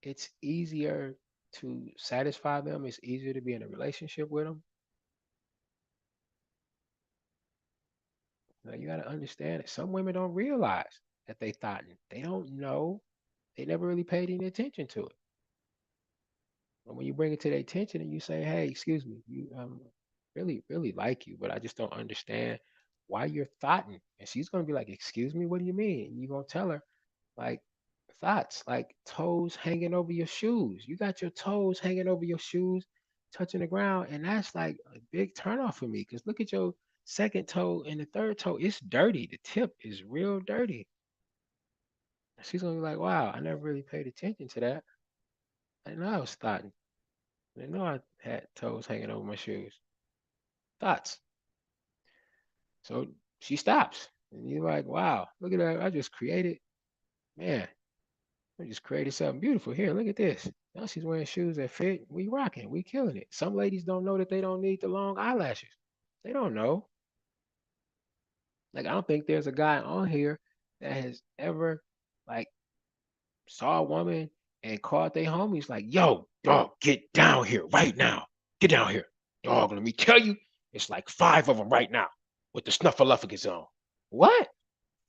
Speaker 2: it's easier to satisfy them. It's easier to be in a relationship with them. Now, you got to understand that some women don't realize that they thought they don't know. They never really paid any attention to it. And when you bring it to their attention and you say, "Hey, excuse me, you really really like you, but I just don't understand why you're thoughting," and she's gonna be like, "Excuse me, what do you mean?" And you're gonna tell her like thoughts, like toes hanging over your shoes. You got your toes hanging over your shoes, touching the ground, and that's like a big turnoff for me. Because look at your second toe and the third toe. It's dirty. The tip is real dirty. She's gonna be like, "Wow, I never really paid attention to that. I didn't know I was thoughting. I didn't know I had toes hanging over my shoes." Thoughts. So she stops, and you're like, "Wow, look at that! I just created, man. I just created something beautiful here. Look at this. Now she's wearing shoes that fit. We rocking. We killing it." Some ladies don't know that they don't need the long eyelashes. They don't know. Like I don't think there's a guy on here that has ever like saw a woman and called their homies like, "Yo, dog, get down here right now. Get down here, dog. Let me tell you, it's like five of them right now with the snuffleupagus on." What?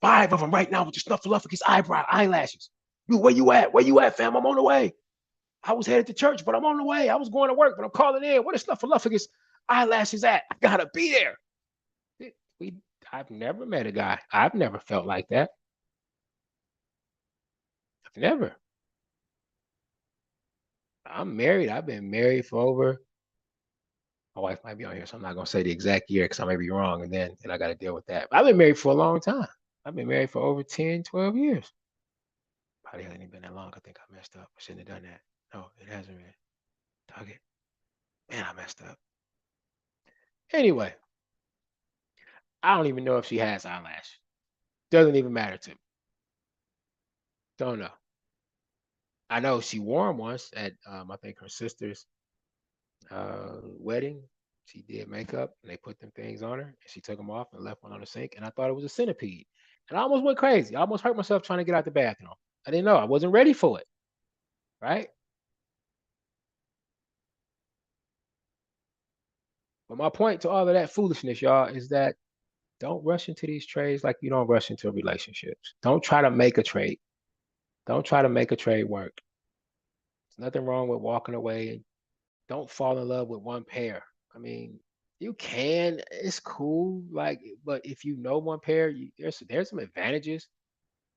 Speaker 2: Five of them right now with the snuffleupagus eyelashes. You, where you at? Where you at, fam? I'm on the way. I was headed to church, but I'm on the way. I was going to work, but I'm calling in. Where the snuffleupagus eyelashes at? I gotta be there. We, I've never met a guy. I've never felt like that. I've never. I'm married. I've been married for over. My wife might be on here, so I'm not gonna say the exact year because I may be wrong, and I got to deal with that. But I've been married for a long time. I've been married for over 10, 12 years. Probably hasn't been that long. I think I messed up. I shouldn't have done that. No, it hasn't been. Dug it. Man, I messed up. Anyway, I don't even know if she has eyelash. Doesn't even matter to me. Don't know. I know she wore them once at I think her sister's wedding. She did makeup and they put them things on her and she took them off and left one on the sink. And I thought it was a centipede. And I almost went crazy. I almost hurt myself trying to get out the bathroom. I didn't know. I wasn't ready for it. Right. But my point to all of that foolishness, y'all, is that don't rush into these trades like you don't rush into relationships. Don't try to make a trade. Don't try to make a trade work. There's nothing wrong with walking away and don't fall in love with one pair. I mean, you can, it's cool, like, but if you know one pair, there's some advantages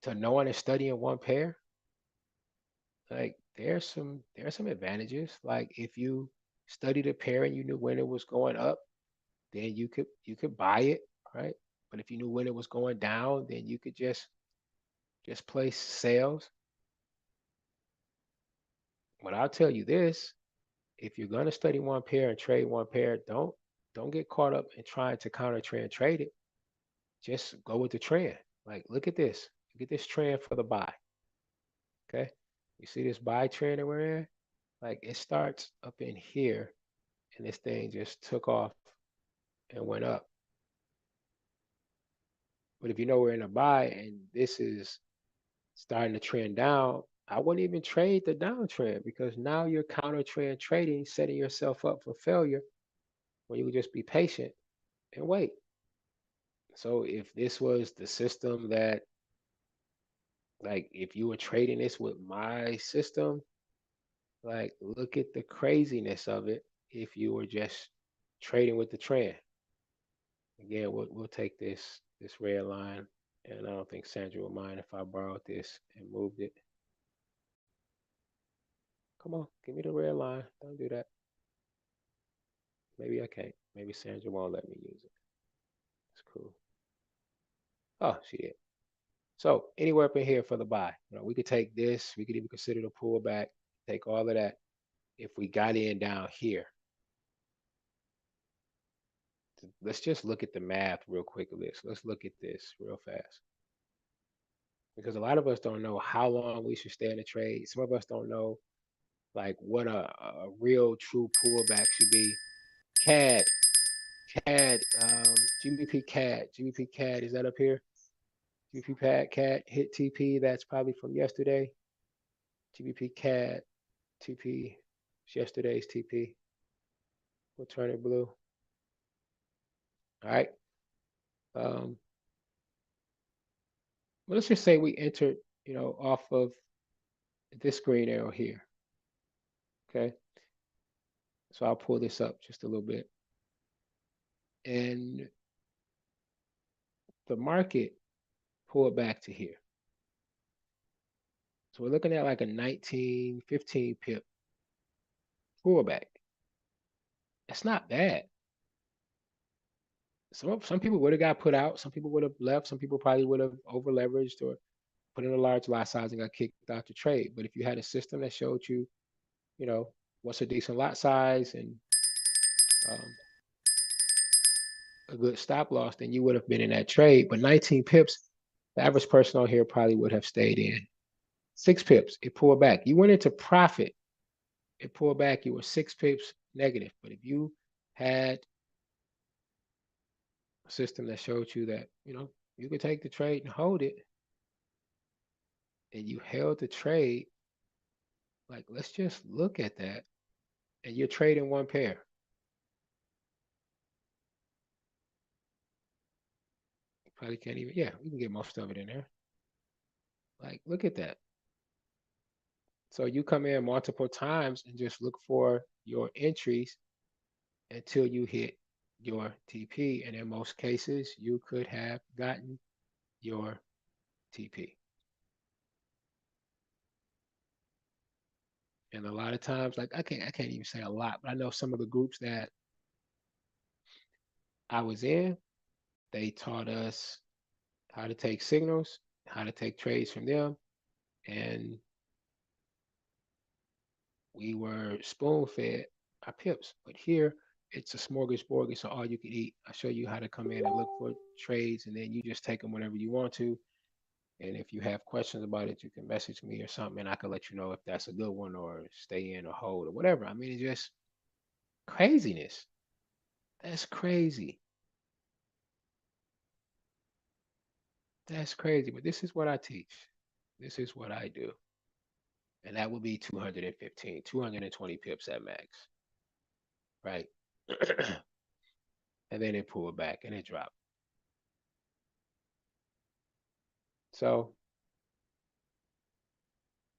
Speaker 2: to knowing and studying one pair. Like there's some advantages. Like if you studied a pair and you knew when it was going up, then you could buy it, right? But if you knew when it was going down, then you could just place sales. But I'll tell you this, if you're gonna study one pair and trade one pair, don't get caught up in trying to counter trend trade it. Just go with the trend. Like look at this. Look at this trend for the buy. Okay. You see this buy trend that we're in? Like it starts up in here and this thing just took off and went up. But if you know we're in a buy and this is starting to trend down, I wouldn't even trade the downtrend because now you're counter trend trading, setting yourself up for failure when you could just be patient and wait. So if this was the system that, like, if you were trading this with my system, like, look at the craziness of it if you were just trading with the trend. Again, we'll take this red line, and I don't think Sandra will mind if I borrowed this and moved it. Come on, give me the red line. Don't do that. Maybe I can't. Maybe Sandra won't let me use it. It's cool. Oh, she did. So anywhere up in here for the buy. We could take this. We could even consider the pullback. Take all of that. If we got in down here, let's just look at the math real quick of this. Let's look at this real fast. Because a lot of us don't know how long we should stay in the trade. Some of us don't know like what a real true pullback should be. CAD, GBP CAD, is that up here? GBP CAD hit TP. That's probably from yesterday. GBP CAD TP, yesterday's TP. We'll turn it blue. All right. Um, well, let's just say we entered, off of this green arrow here. Okay. So I'll pull this up just a little bit. And the market pulled back to here. So we're looking at like a 19, 15 pip pullback. That's not bad. Some people would have got put out. Some people would have left. Some people probably would have over leveraged or put in a large lot size and got kicked out the trade. But if you had a system that showed you, you know, what's a decent lot size and um, a good stop loss, then you would have been in that trade. But 19 pips, the average person on here probably would have stayed in. 6 pips, it pulled back. You went into profit. It pulled back. You were 6 pips negative. But if you had a system that showed you that, you could take the trade and hold it, and you held the trade, like let's just look at that. And you're trading one pair. You probably can't even, yeah, we can get most of it in there. Like, look at that. So you come in multiple times and just look for your entries until you hit your TP. And in most cases, you could have gotten your TP. And a lot of times, like I can't even say a lot, but I know some of the groups that I was in, they taught us how to take signals, how to take trades from them, and we were spoon fed our pips. But here it's a smorgasbord. It's an all you can eat. I show you how to come in and look for trades, and then you just take them whenever you want to. And if you have questions about it, you can message me or something, and I can let you know if that's a good one or stay in or hold or whatever. I mean, it's just craziness. That's crazy. That's crazy. But this is what I teach. This is what I do. And that would be 215, 220 pips at max, right? And then it pull back and it drop. So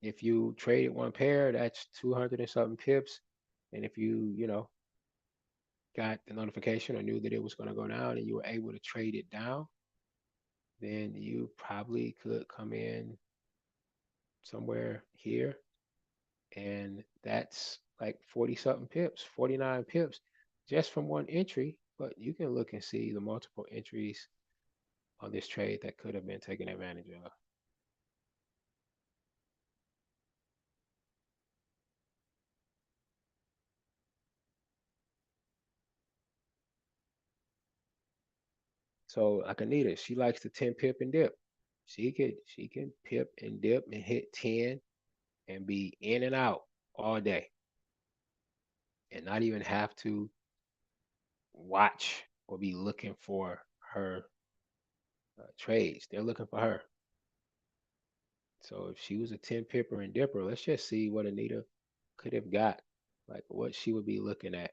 Speaker 2: if you traded one pair, that's 200 and something pips. And if you got the notification or knew that it was going to go down and you were able to trade it down, then you probably could come in somewhere here. And that's like 40 something pips, 49 pips just from one entry. But you can look and see the multiple entries on this trade that could have been taken advantage of. So like Anita, she likes the 10 pip and dip. She can pip and dip and hit 10 and be in and out all day and not even have to watch or be looking for her trades. They're looking for her. So if she was a 10 pipper and dipper, let's just see what Anita could have got, like what she would be looking at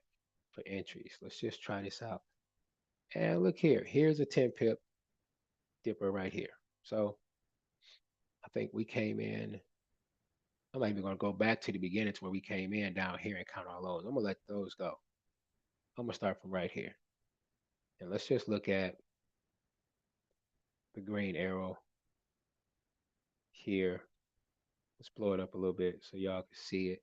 Speaker 2: for entries. Let's just try this out. And look here, here's a 10 pip dipper right here. So I think we came in. I'm not even going to go back to the beginning to where we came in down here and count all those. I'm going to let those go. I'm going to start from right here. And let's just look at the green arrow here. Let's blow it up a little bit so y'all can see it.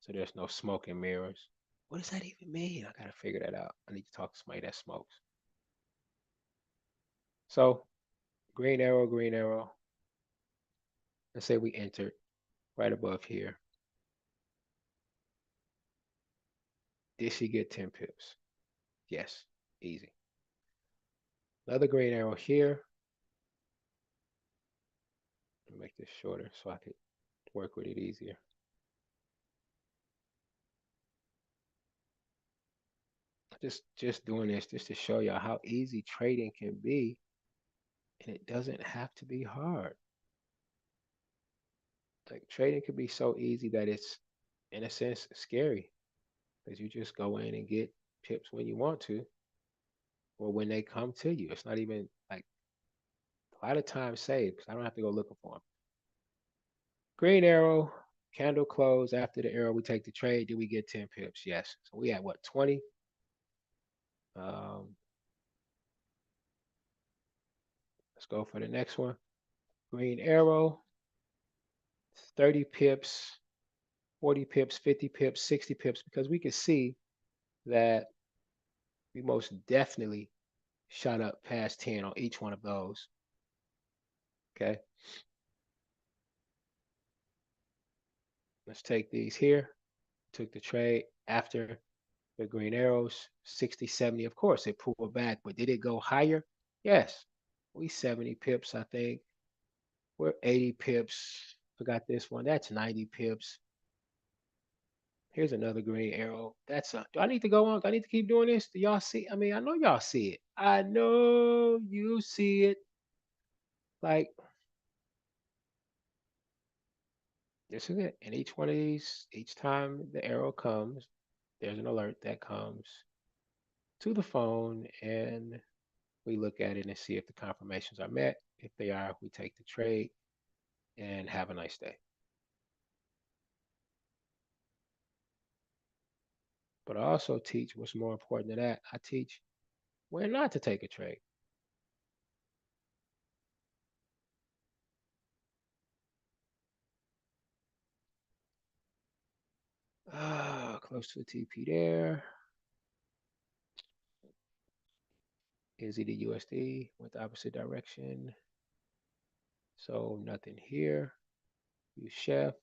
Speaker 2: So there's no smoke and mirrors. What does that even mean? I gotta figure that out. I need to talk to somebody that smokes. So green arrow, green arrow. Let's say we entered right above here. Did she get 10 pips? Yes, easy. Another green arrow here. Make this shorter so I could work with it easier. Just doing this just to show y'all how easy trading can be, and it doesn't have to be hard. Like trading can be so easy that it's in a sense scary because you just go in and get pips when you want to or when they come to you. It's not even like a lot of times saved because I don't have to go looking for them. Green arrow, candle close. After the arrow, we take the trade. Do we get 10 pips? Yes. So we had what, 20? Um, let's go for the next one. Green arrow, 30 pips, 40 pips, 50 pips, 60 pips, because we can see that we most definitely shot up past 10 on each one of those. Okay. Let's take these here. Took the trade after the green arrows, 60, 70. Of course, it pulled back, but did it go higher? Yes. We 70 pips, I think. We're 80 pips. Forgot this one. That's 90 pips. Here's another green arrow. Do I need to go on? Do I need to keep doing this? Do y'all see? I mean, I know y'all see it. I know you see it. Like, this is it. And each one of these, each time the arrow comes, there's an alert that comes to the phone, and we look at it and see if the confirmations are met. If they are, we take the trade and have a nice day. But I also teach what's more important than that. I teach when not to take a trade. Close to the TP there. Izzy to USD went the opposite direction. So nothing here. Use chef.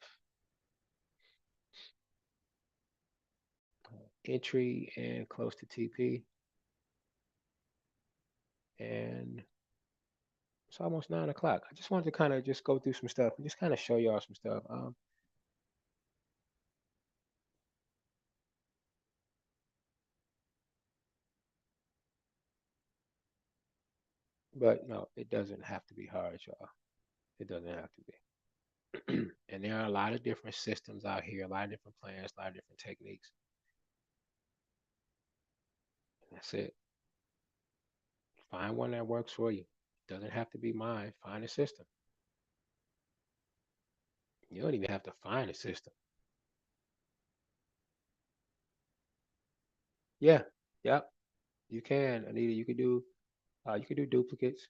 Speaker 2: entry and close to TP. And it's almost 9 o'clock. I just wanted to kind of just go through some stuff and just kind of show y'all some stuff. But no, it doesn't have to be hard, y'all. It doesn't have to be. And there are a lot of different systems out here, a lot of different plans, a lot of different techniques. And that's it. Find one that works for you. It doesn't have to be mine. Find a system. You don't even have to find a system. Yeah, yep. You can, Anita. You can do duplicates,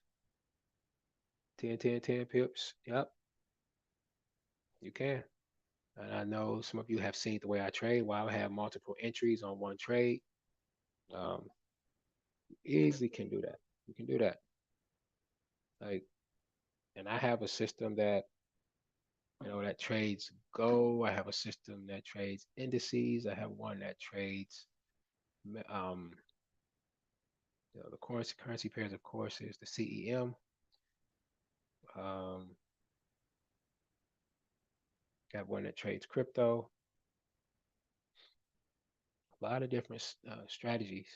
Speaker 2: 10, 10, 10 pips. Yep, you can. And I know some of you have seen the way I trade. While I have multiple entries on one trade, um, easily can do that. You can do that. Like, and I have a system that that trades Go. I have a system that trades indices. I have one that trades um, the currency pairs, of course, is the CEM. Um, got one that trades crypto. A lot of different strategies,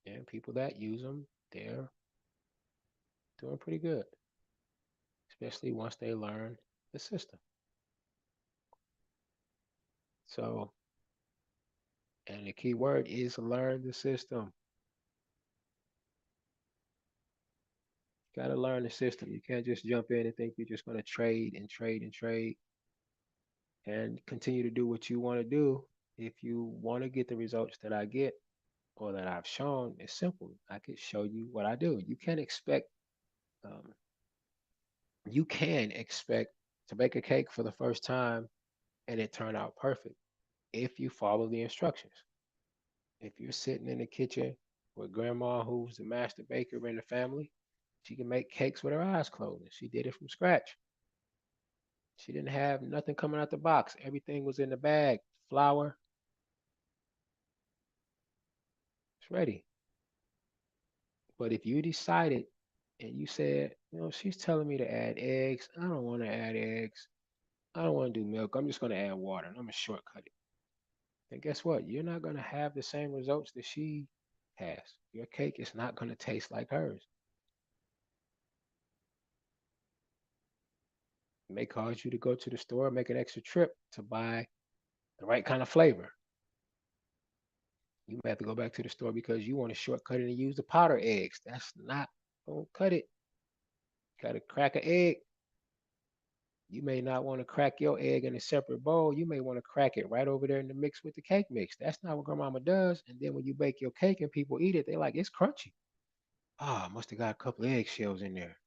Speaker 2: and people that use them, they're doing pretty good, especially once they learn the system. So, and the key word is learn the system. Got to learn the system. You can't just jump in and think you're just going to trade and trade and trade and continue to do what you want to do. If you want to get the results that I get or that I've shown, it's simple. I could show you what I do. Um, you can expect to bake a cake for the first time and it turn out perfect if you follow the instructions. If you're sitting in the kitchen with grandma, who's the master baker in the family, she can make cakes with her eyes closed. She did it from scratch. She didn't have nothing coming out the box. Everything was in the bag. Flour, it's ready. But if you decided and you said, she's telling me to add eggs. I don't want to add eggs. I don't want to do milk. I'm just going to add water and I'm going to shortcut it. Then guess what? You're not going to have the same results that she has. Your cake is not going to taste like hers. It may cause you to go to the store, make an extra trip to buy the right kind of flavor. You may have to go back to the store because you want to shortcut it and use the powder eggs. That's not going to cut it. Got to crack an egg. You may not want to crack your egg in a separate bowl. You may want to crack it right over there in the mix with the cake mix. That's not what grandmama does. And then when you bake your cake and people eat it, they like, it's crunchy. Ah, must have got a couple of eggshells in there.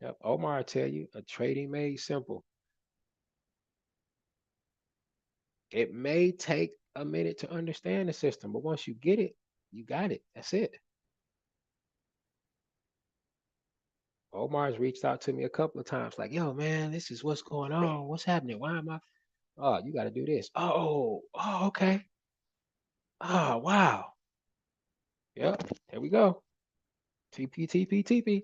Speaker 2: Yep. Omar, I tell you, a trading made simple. It may take a minute to understand the system, but once you get it, you got it. That's it. Omar's reached out to me a couple of times, like, yo, man, this is what's going on. What's happening? Why am I? Oh, you got to do this. Oh, okay. Oh, wow. Yep. There we go. TP, TP, TP.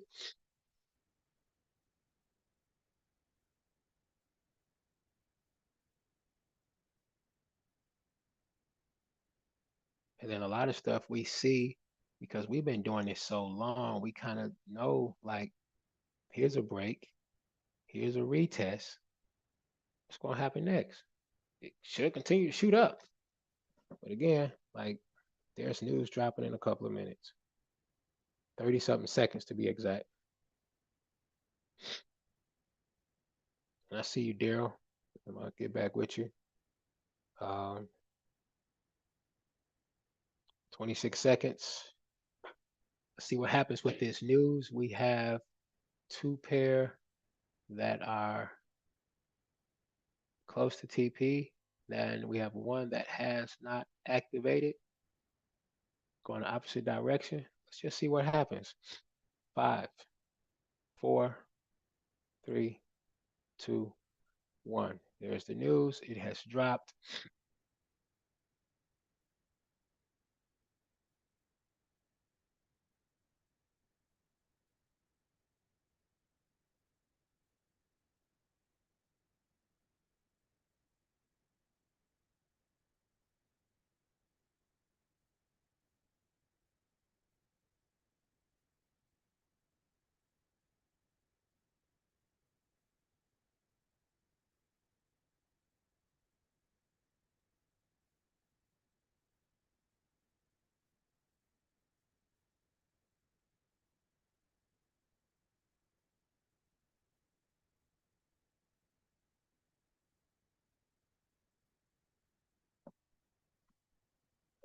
Speaker 2: And then a lot of stuff we see because we've been doing this so long, we kind of know like, here's a break, here's a retest. What's going to happen next? It should continue to shoot up. But again, like, there's news dropping in a couple of minutes, 30 something seconds to be exact. And I see you, Daryl. I'm going to get back with you. Um, 26 seconds. Let's see what happens with this news. We have two pair that are close to TP. Then we have one that has not activated, going the opposite direction. Let's just see what happens. 5, 4, Three, two, one. There's the news. It has dropped.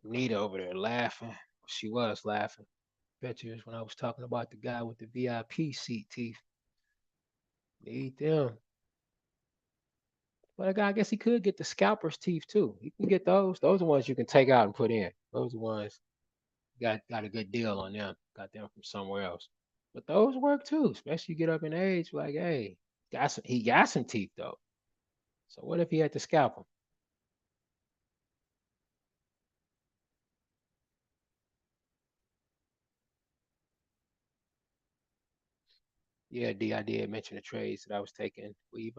Speaker 2: Nita over there laughing. She was laughing. Bet you when I was talking about the guy with the VIP seat teeth. Need them. But I guess he could get the scalper's teeth too. You can get those. Those are ones you can take out and put in. Those are ones got a good deal on them. Got them from somewhere else. But those work too, especially you get up in age. Like, hey, he got some teeth though. So what if he had to scalp them? Yeah, D, I did mention the trades that I was taking. We've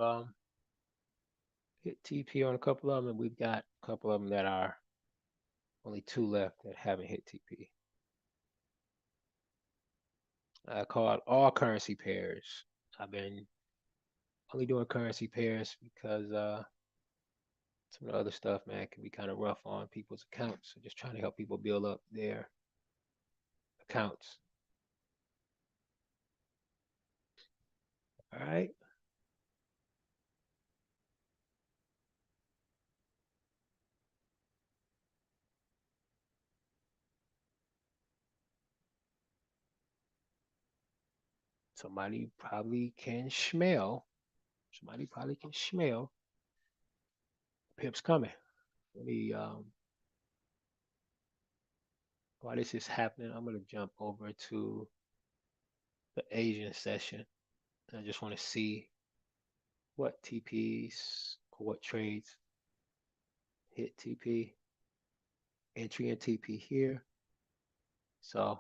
Speaker 2: hit TP on a couple of them, and we've got a couple of them that are only two left that haven't hit TP. I call it all currency pairs. I've been only doing currency pairs because some of the other stuff, man, can be kind of rough on people's accounts. So just trying to help people build up their accounts. All right. Somebody probably can smell. Somebody probably can smell. Pip's coming. Let me while this is happening, I'm gonna jump over to the Asian session. I just want to see what TPs or what trades hit TP. Entry in TP here. So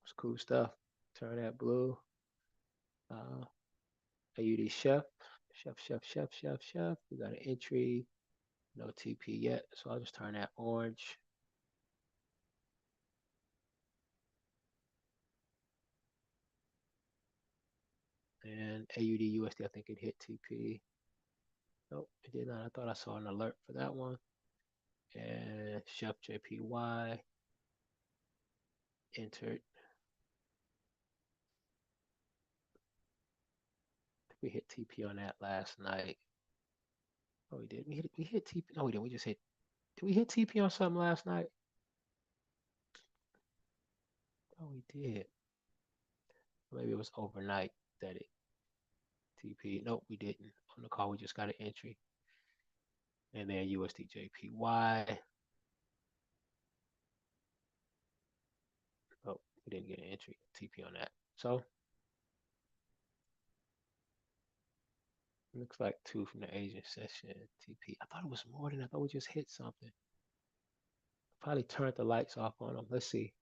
Speaker 2: it's cool stuff. Turn that blue. Uh, AUD chef. Chef. We got an entry. No TP yet. So I'll just turn that orange. And AUD USD, I think it hit TP. Nope, it did not. I thought I saw an alert for that one. And Chef JPY entered. We hit TP on that last night. Oh, we did. We hit TP. No, we didn't. We just hit. Did we hit TP on something last night? Oh, we did. Maybe it was overnight that it TP. Nope, we didn't. On the call, we just got an entry. And then USD JPY. Oh, we didn't get an entry TP on that. So looks like two from the Asian session TP. I thought it was more than I thought we just hit something. Probably turned the lights off on them. Let's see.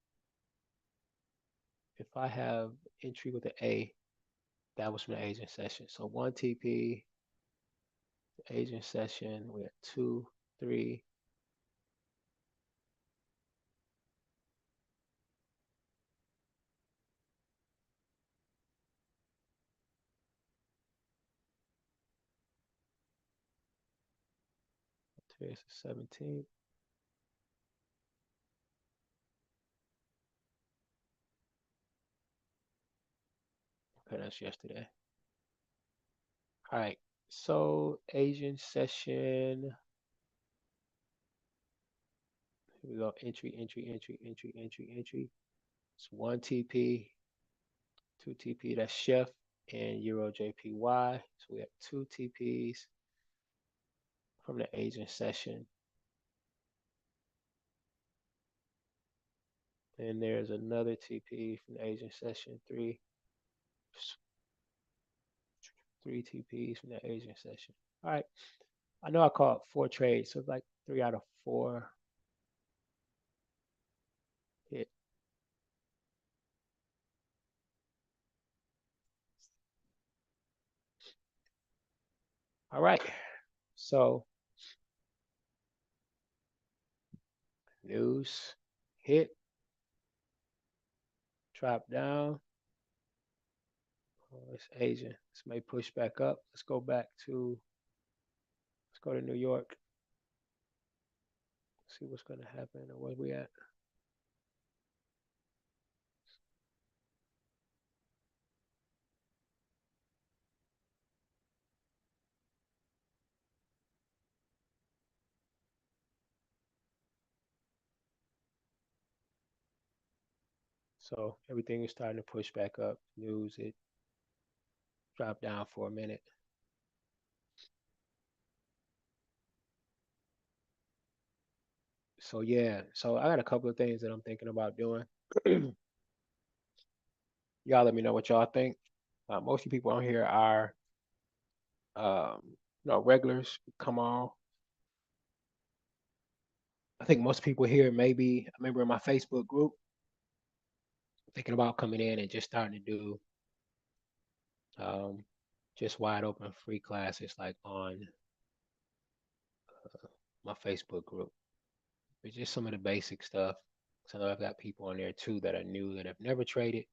Speaker 2: If I have entry with an A, that was from the Asian session. So one TP, Asian session. We had two, three. Today's the 17th. Okay, that's yesterday. All right. So Asian session. Here we go. Entry. It's one TP, two TP. That's Chef and Euro JPY. So we have two TPs from the Asian session. And there's another TP from the Asian session, three. Three TPs from that Asian session. All right. I know I caught 4 trades, so it's like 3 out of 4 hit. All right. So news hit, drop down. Oh, it's Asian. This may push back up. Let's go to New York. See what's going to happen or where we at. So everything is starting to push back up. News, it dropped down for a minute. So yeah, so I got a couple of things that I'm thinking about doing. Y'all let me know what y'all think. Most of the people on here are, um, regulars. Come on. I think most people here maybe a member of my Facebook group thinking about coming in and just starting to do, um, just wide open free classes like on my Facebook group. It's just some of the basic stuff. So I know I've got people on there too that are new that have never traded.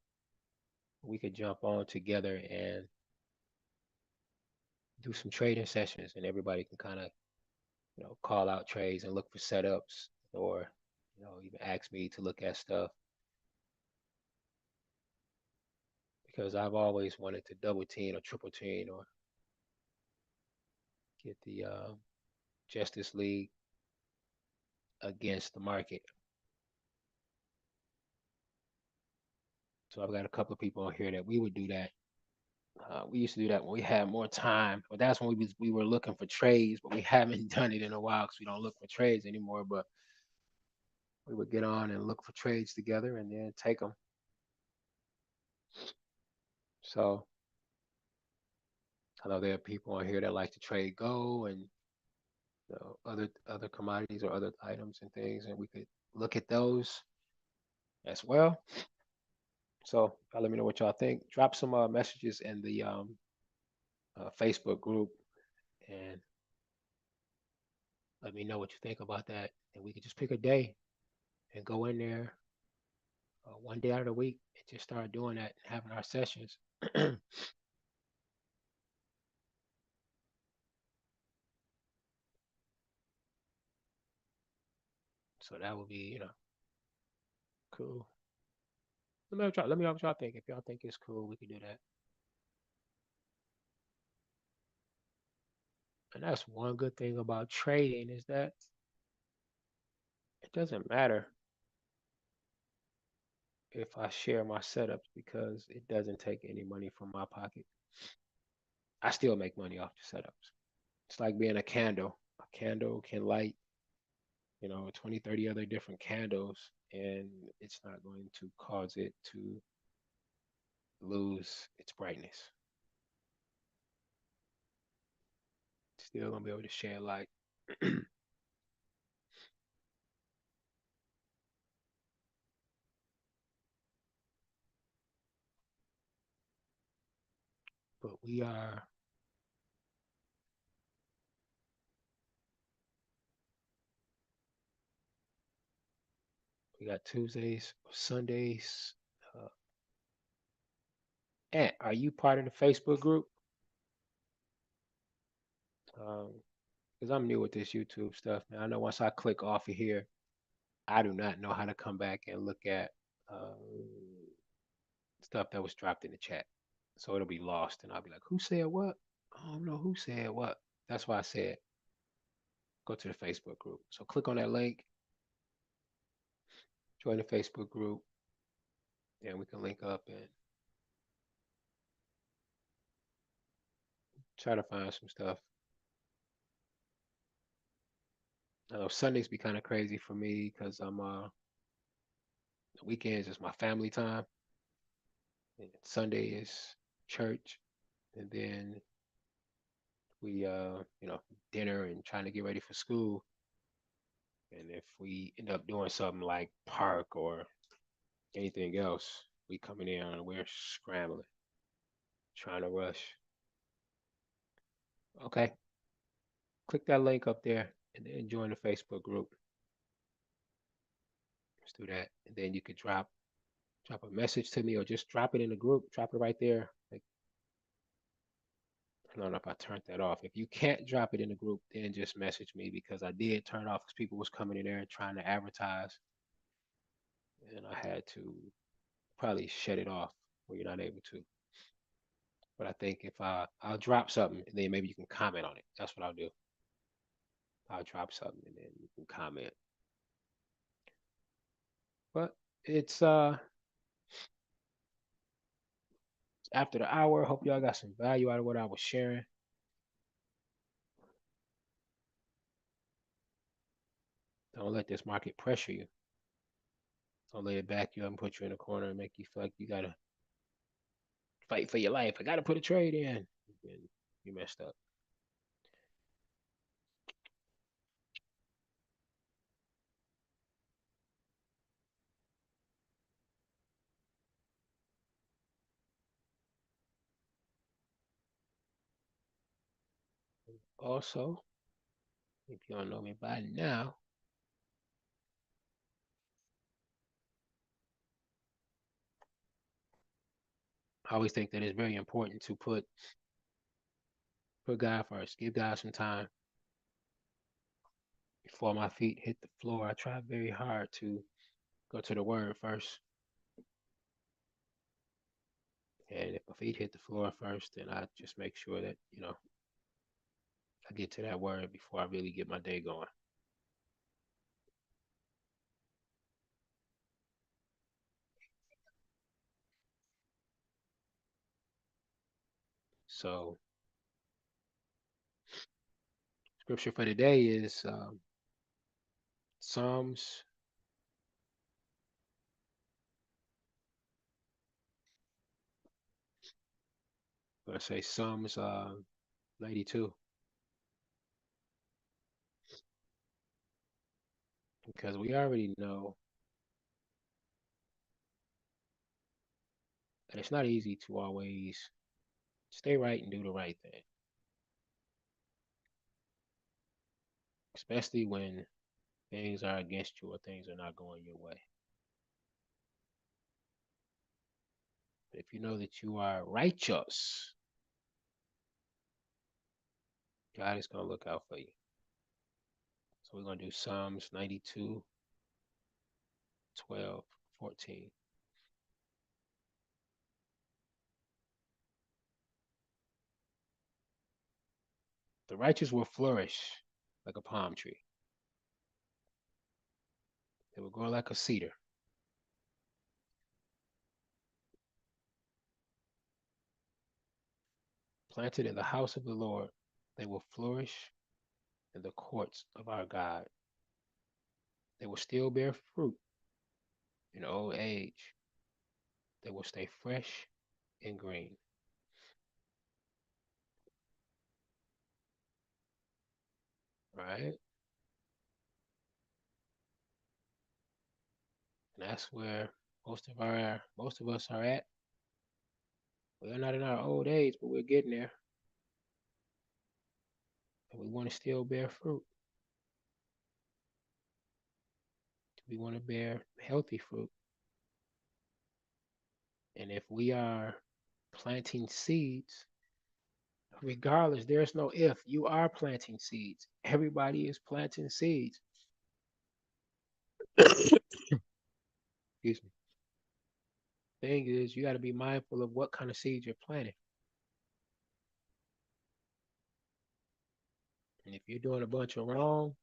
Speaker 2: We could jump on together and do some trading sessions, and everybody can kind of, call out trades and look for setups, or even ask me to look at stuff because I've always wanted to double team or triple team or get the Justice League against the market. So I've got a couple of people on here that we would do that. We used to do that when we had more time, but that's when we were looking for trades, but we haven't done it in a while because we don't look for trades anymore. But we would get on and look for trades together and then take them. So I know there are people on here that like to trade gold and other commodities or other items and things, and we could look at those as well. So let me know what y'all think. Drop some messages in the Facebook group and let me know what you think about that. And we could just pick a day and go in there one day out of the week and just start doing that and having our sessions. So that would be, cool. Let me know what y'all think. If y'all think it's cool, we could do that. And that's one good thing about trading is that it doesn't matter if I share my setups because it doesn't take any money from my pocket. I still make money off the setups. It's like being a candle. A candle can light, 20, 30 other different candles, and it's not going to cause it to lose its brightness. It's still gonna be able to share light. But we got Tuesdays, Sundays. Uh, and are you part of the Facebook group? Because I'm new with this YouTube stuff, man. I know once I click off of here, I do not know how to come back and look at uh, stuff that was dropped in the chat. So it'll be lost, and I'll be like, "Who said what? I don't know who said what." That's why I said go to the Facebook group. So click on that link, join the Facebook group, and we can link up and try to find some stuff. I know Sundays be kind of crazy for me because the weekends is my family time, and Sunday is church, and then we dinner and trying to get ready for school. And if we end up doing something like park or anything else, we coming in and we're scrambling, trying to rush. Okay, click that link up there and then join the Facebook group. Let's do that. And then you could drop a message to me or just drop it in the group. Drop it right there. Like, I don't know if I turned that off. If you can't drop it in the group, then just message me because I did turn it off because people was coming in there and trying to advertise, and I had to probably shut it off where you're not able to. But I think if I'll drop something and then maybe you can comment on it. That's what I'll do. I'll drop something and then you can comment. But it's after the hour. Hope y'all got some value out of what I was sharing. Don't let this market pressure you. Don't let it back you up and put you in a corner and make you feel like you gotta fight for your life. I gotta put a trade in. And you messed up. Also, if you don't know me by now, I always think that it's very important to put God first. Give God some time before my feet hit the floor. I try very hard to go to the word first. And if my feet hit the floor first, then I just make sure that, I get to that word before I really get my day going. So, scripture for today is Psalms. Let's say Psalms 92, because we already know that it's not easy to always stay right and do the right thing, especially when things are against you or things are not going your way. But if you know that you are righteous, God is going to look out for you. So we're going to do Psalms 92, 12, 14. The righteous will flourish like a palm tree. They will grow like a cedar. Planted in the house of the Lord, they will flourish in the courts of our God. They will still bear fruit in old age. They will stay fresh and green. Right? And that's where most of us are at. We're not in our old age, but we're getting there. And we want to still bear fruit. We want to bear healthy fruit. And if we are planting seeds, regardless, there's no if. You are planting seeds. Everybody is planting seeds. Excuse me. Thing is, you got to be mindful of what kind of seeds you're planting. And if you're doing a bunch of wrong,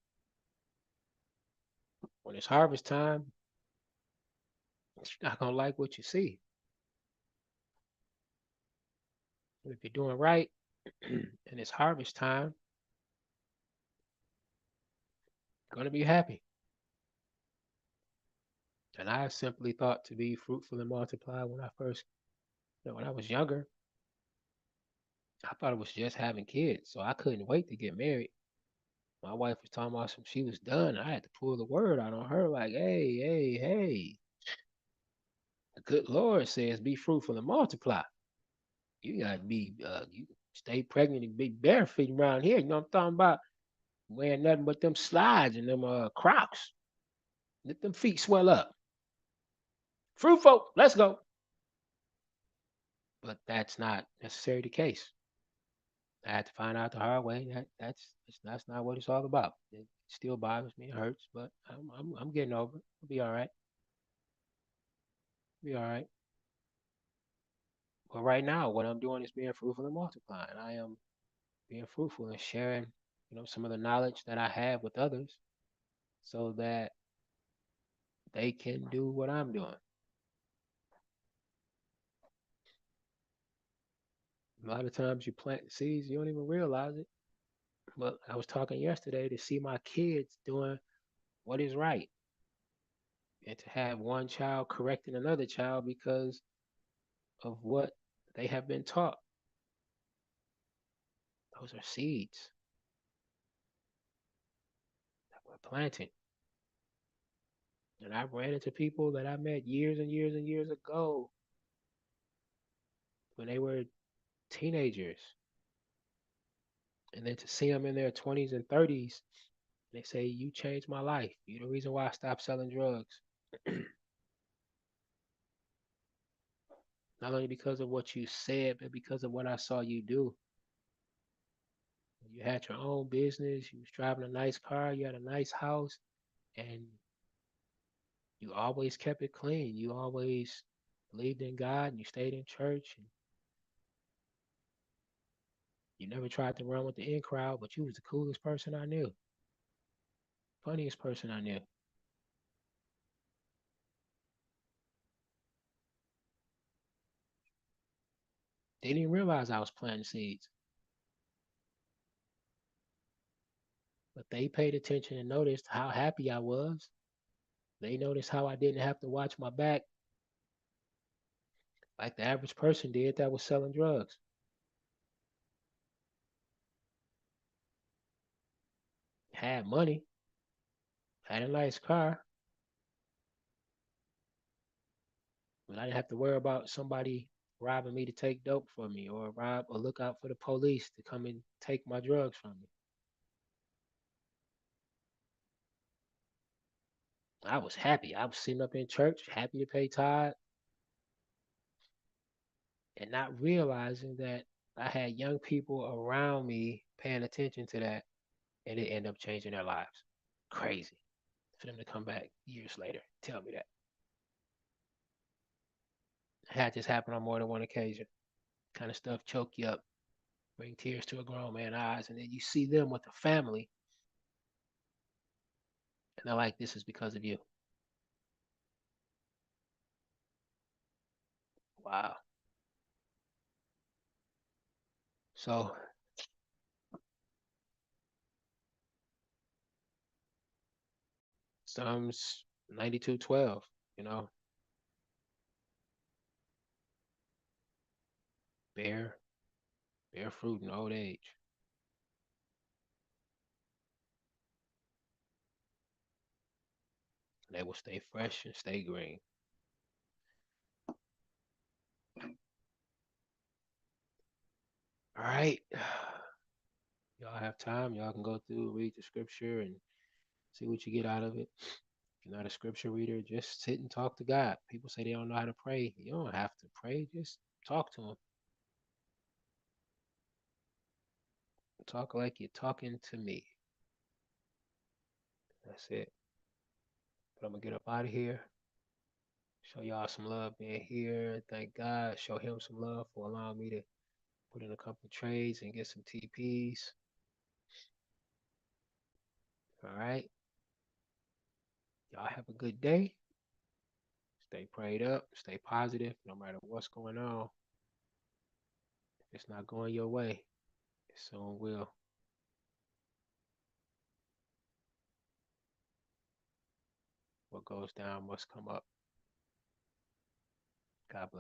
Speaker 2: when it's harvest time, you're not gonna like what you see. But if you're doing right and it's harvest time, you're gonna be happy. And I simply thought to be fruitful and multiply when I first, when I was younger. I thought it was just having kids, so I couldn't wait to get married. My wife was talking about some she was done. I had to pull the word out on her, like, hey. The good Lord says, be fruitful and multiply. You gotta be you stay pregnant and be barefooted around here. You know what I'm talking about? Wearing nothing but them slides and them Crocs. Let them feet swell up. Fruitful, let's go. But that's not necessarily the case. I had to find out the hard way that that's not what it's all about. It still bothers me, it hurts, but I'm getting over it. I'll be all right. Be all right. But right now, what I'm doing is being fruitful and multiplying. I am being fruitful and sharing, some of the knowledge that I have with others, so that they can do what I'm doing. A lot of times you plant seeds, you don't even realize it. But I was talking yesterday to see my kids doing what is right, and to have one child correcting another child because of what they have been taught. Those are seeds that we're planting. And I ran into people that I met years and years and years ago when they were teenagers. And then to see them in their 20s and 30s, they say, you changed my life. You're the reason why I stopped selling drugs. Not only because of what you said, but because of what I saw you do. You had your own business, you was driving a nice car, you had a nice house, and you always kept it clean. You always believed in God and you stayed in church, and you never tried to run with the in crowd, but you was the coolest person I knew, funniest person I knew. Didn't even realize I was planting seeds, but they paid attention and noticed how happy I was. They noticed how I didn't have to watch my back like the average person did that was selling drugs. Had money, had a nice car, but I didn't have to worry about somebody robbing me to take dope from me, or rob or look out for the police to come and take my drugs from me. I was happy. I was sitting up in church, happy to pay tithe, and not realizing that I had young people around me paying attention to that, and it ended up changing their lives. Crazy for them to come back years later, tell me that. Had this happen on more than one occasion. Kind of stuff choke you up, bring tears to a grown man's eyes, and then you see them with a family, and they're like, "This is because of you." Wow. So Psalms 92:12, you know, bear bear fruit in old age. They will stay fresh and stay green. All right. Y'all have time. Y'all can go through, read the scripture, and see what you get out of it. If you're not a scripture reader, just sit and talk to God. People say they don't know how to pray. You don't have to pray. Just talk to Him. Talk like you're talking to me. That's it. But I'm gonna get up out of here. Show y'all some love being here. Thank God. Show Him some love for allowing me to put in a couple of trades and get some TPs. All right. Y'all have a good day. Stay prayed up. Stay positive. No matter what's going on, if it's not going your way, it soon will. What goes down must come up. God bless.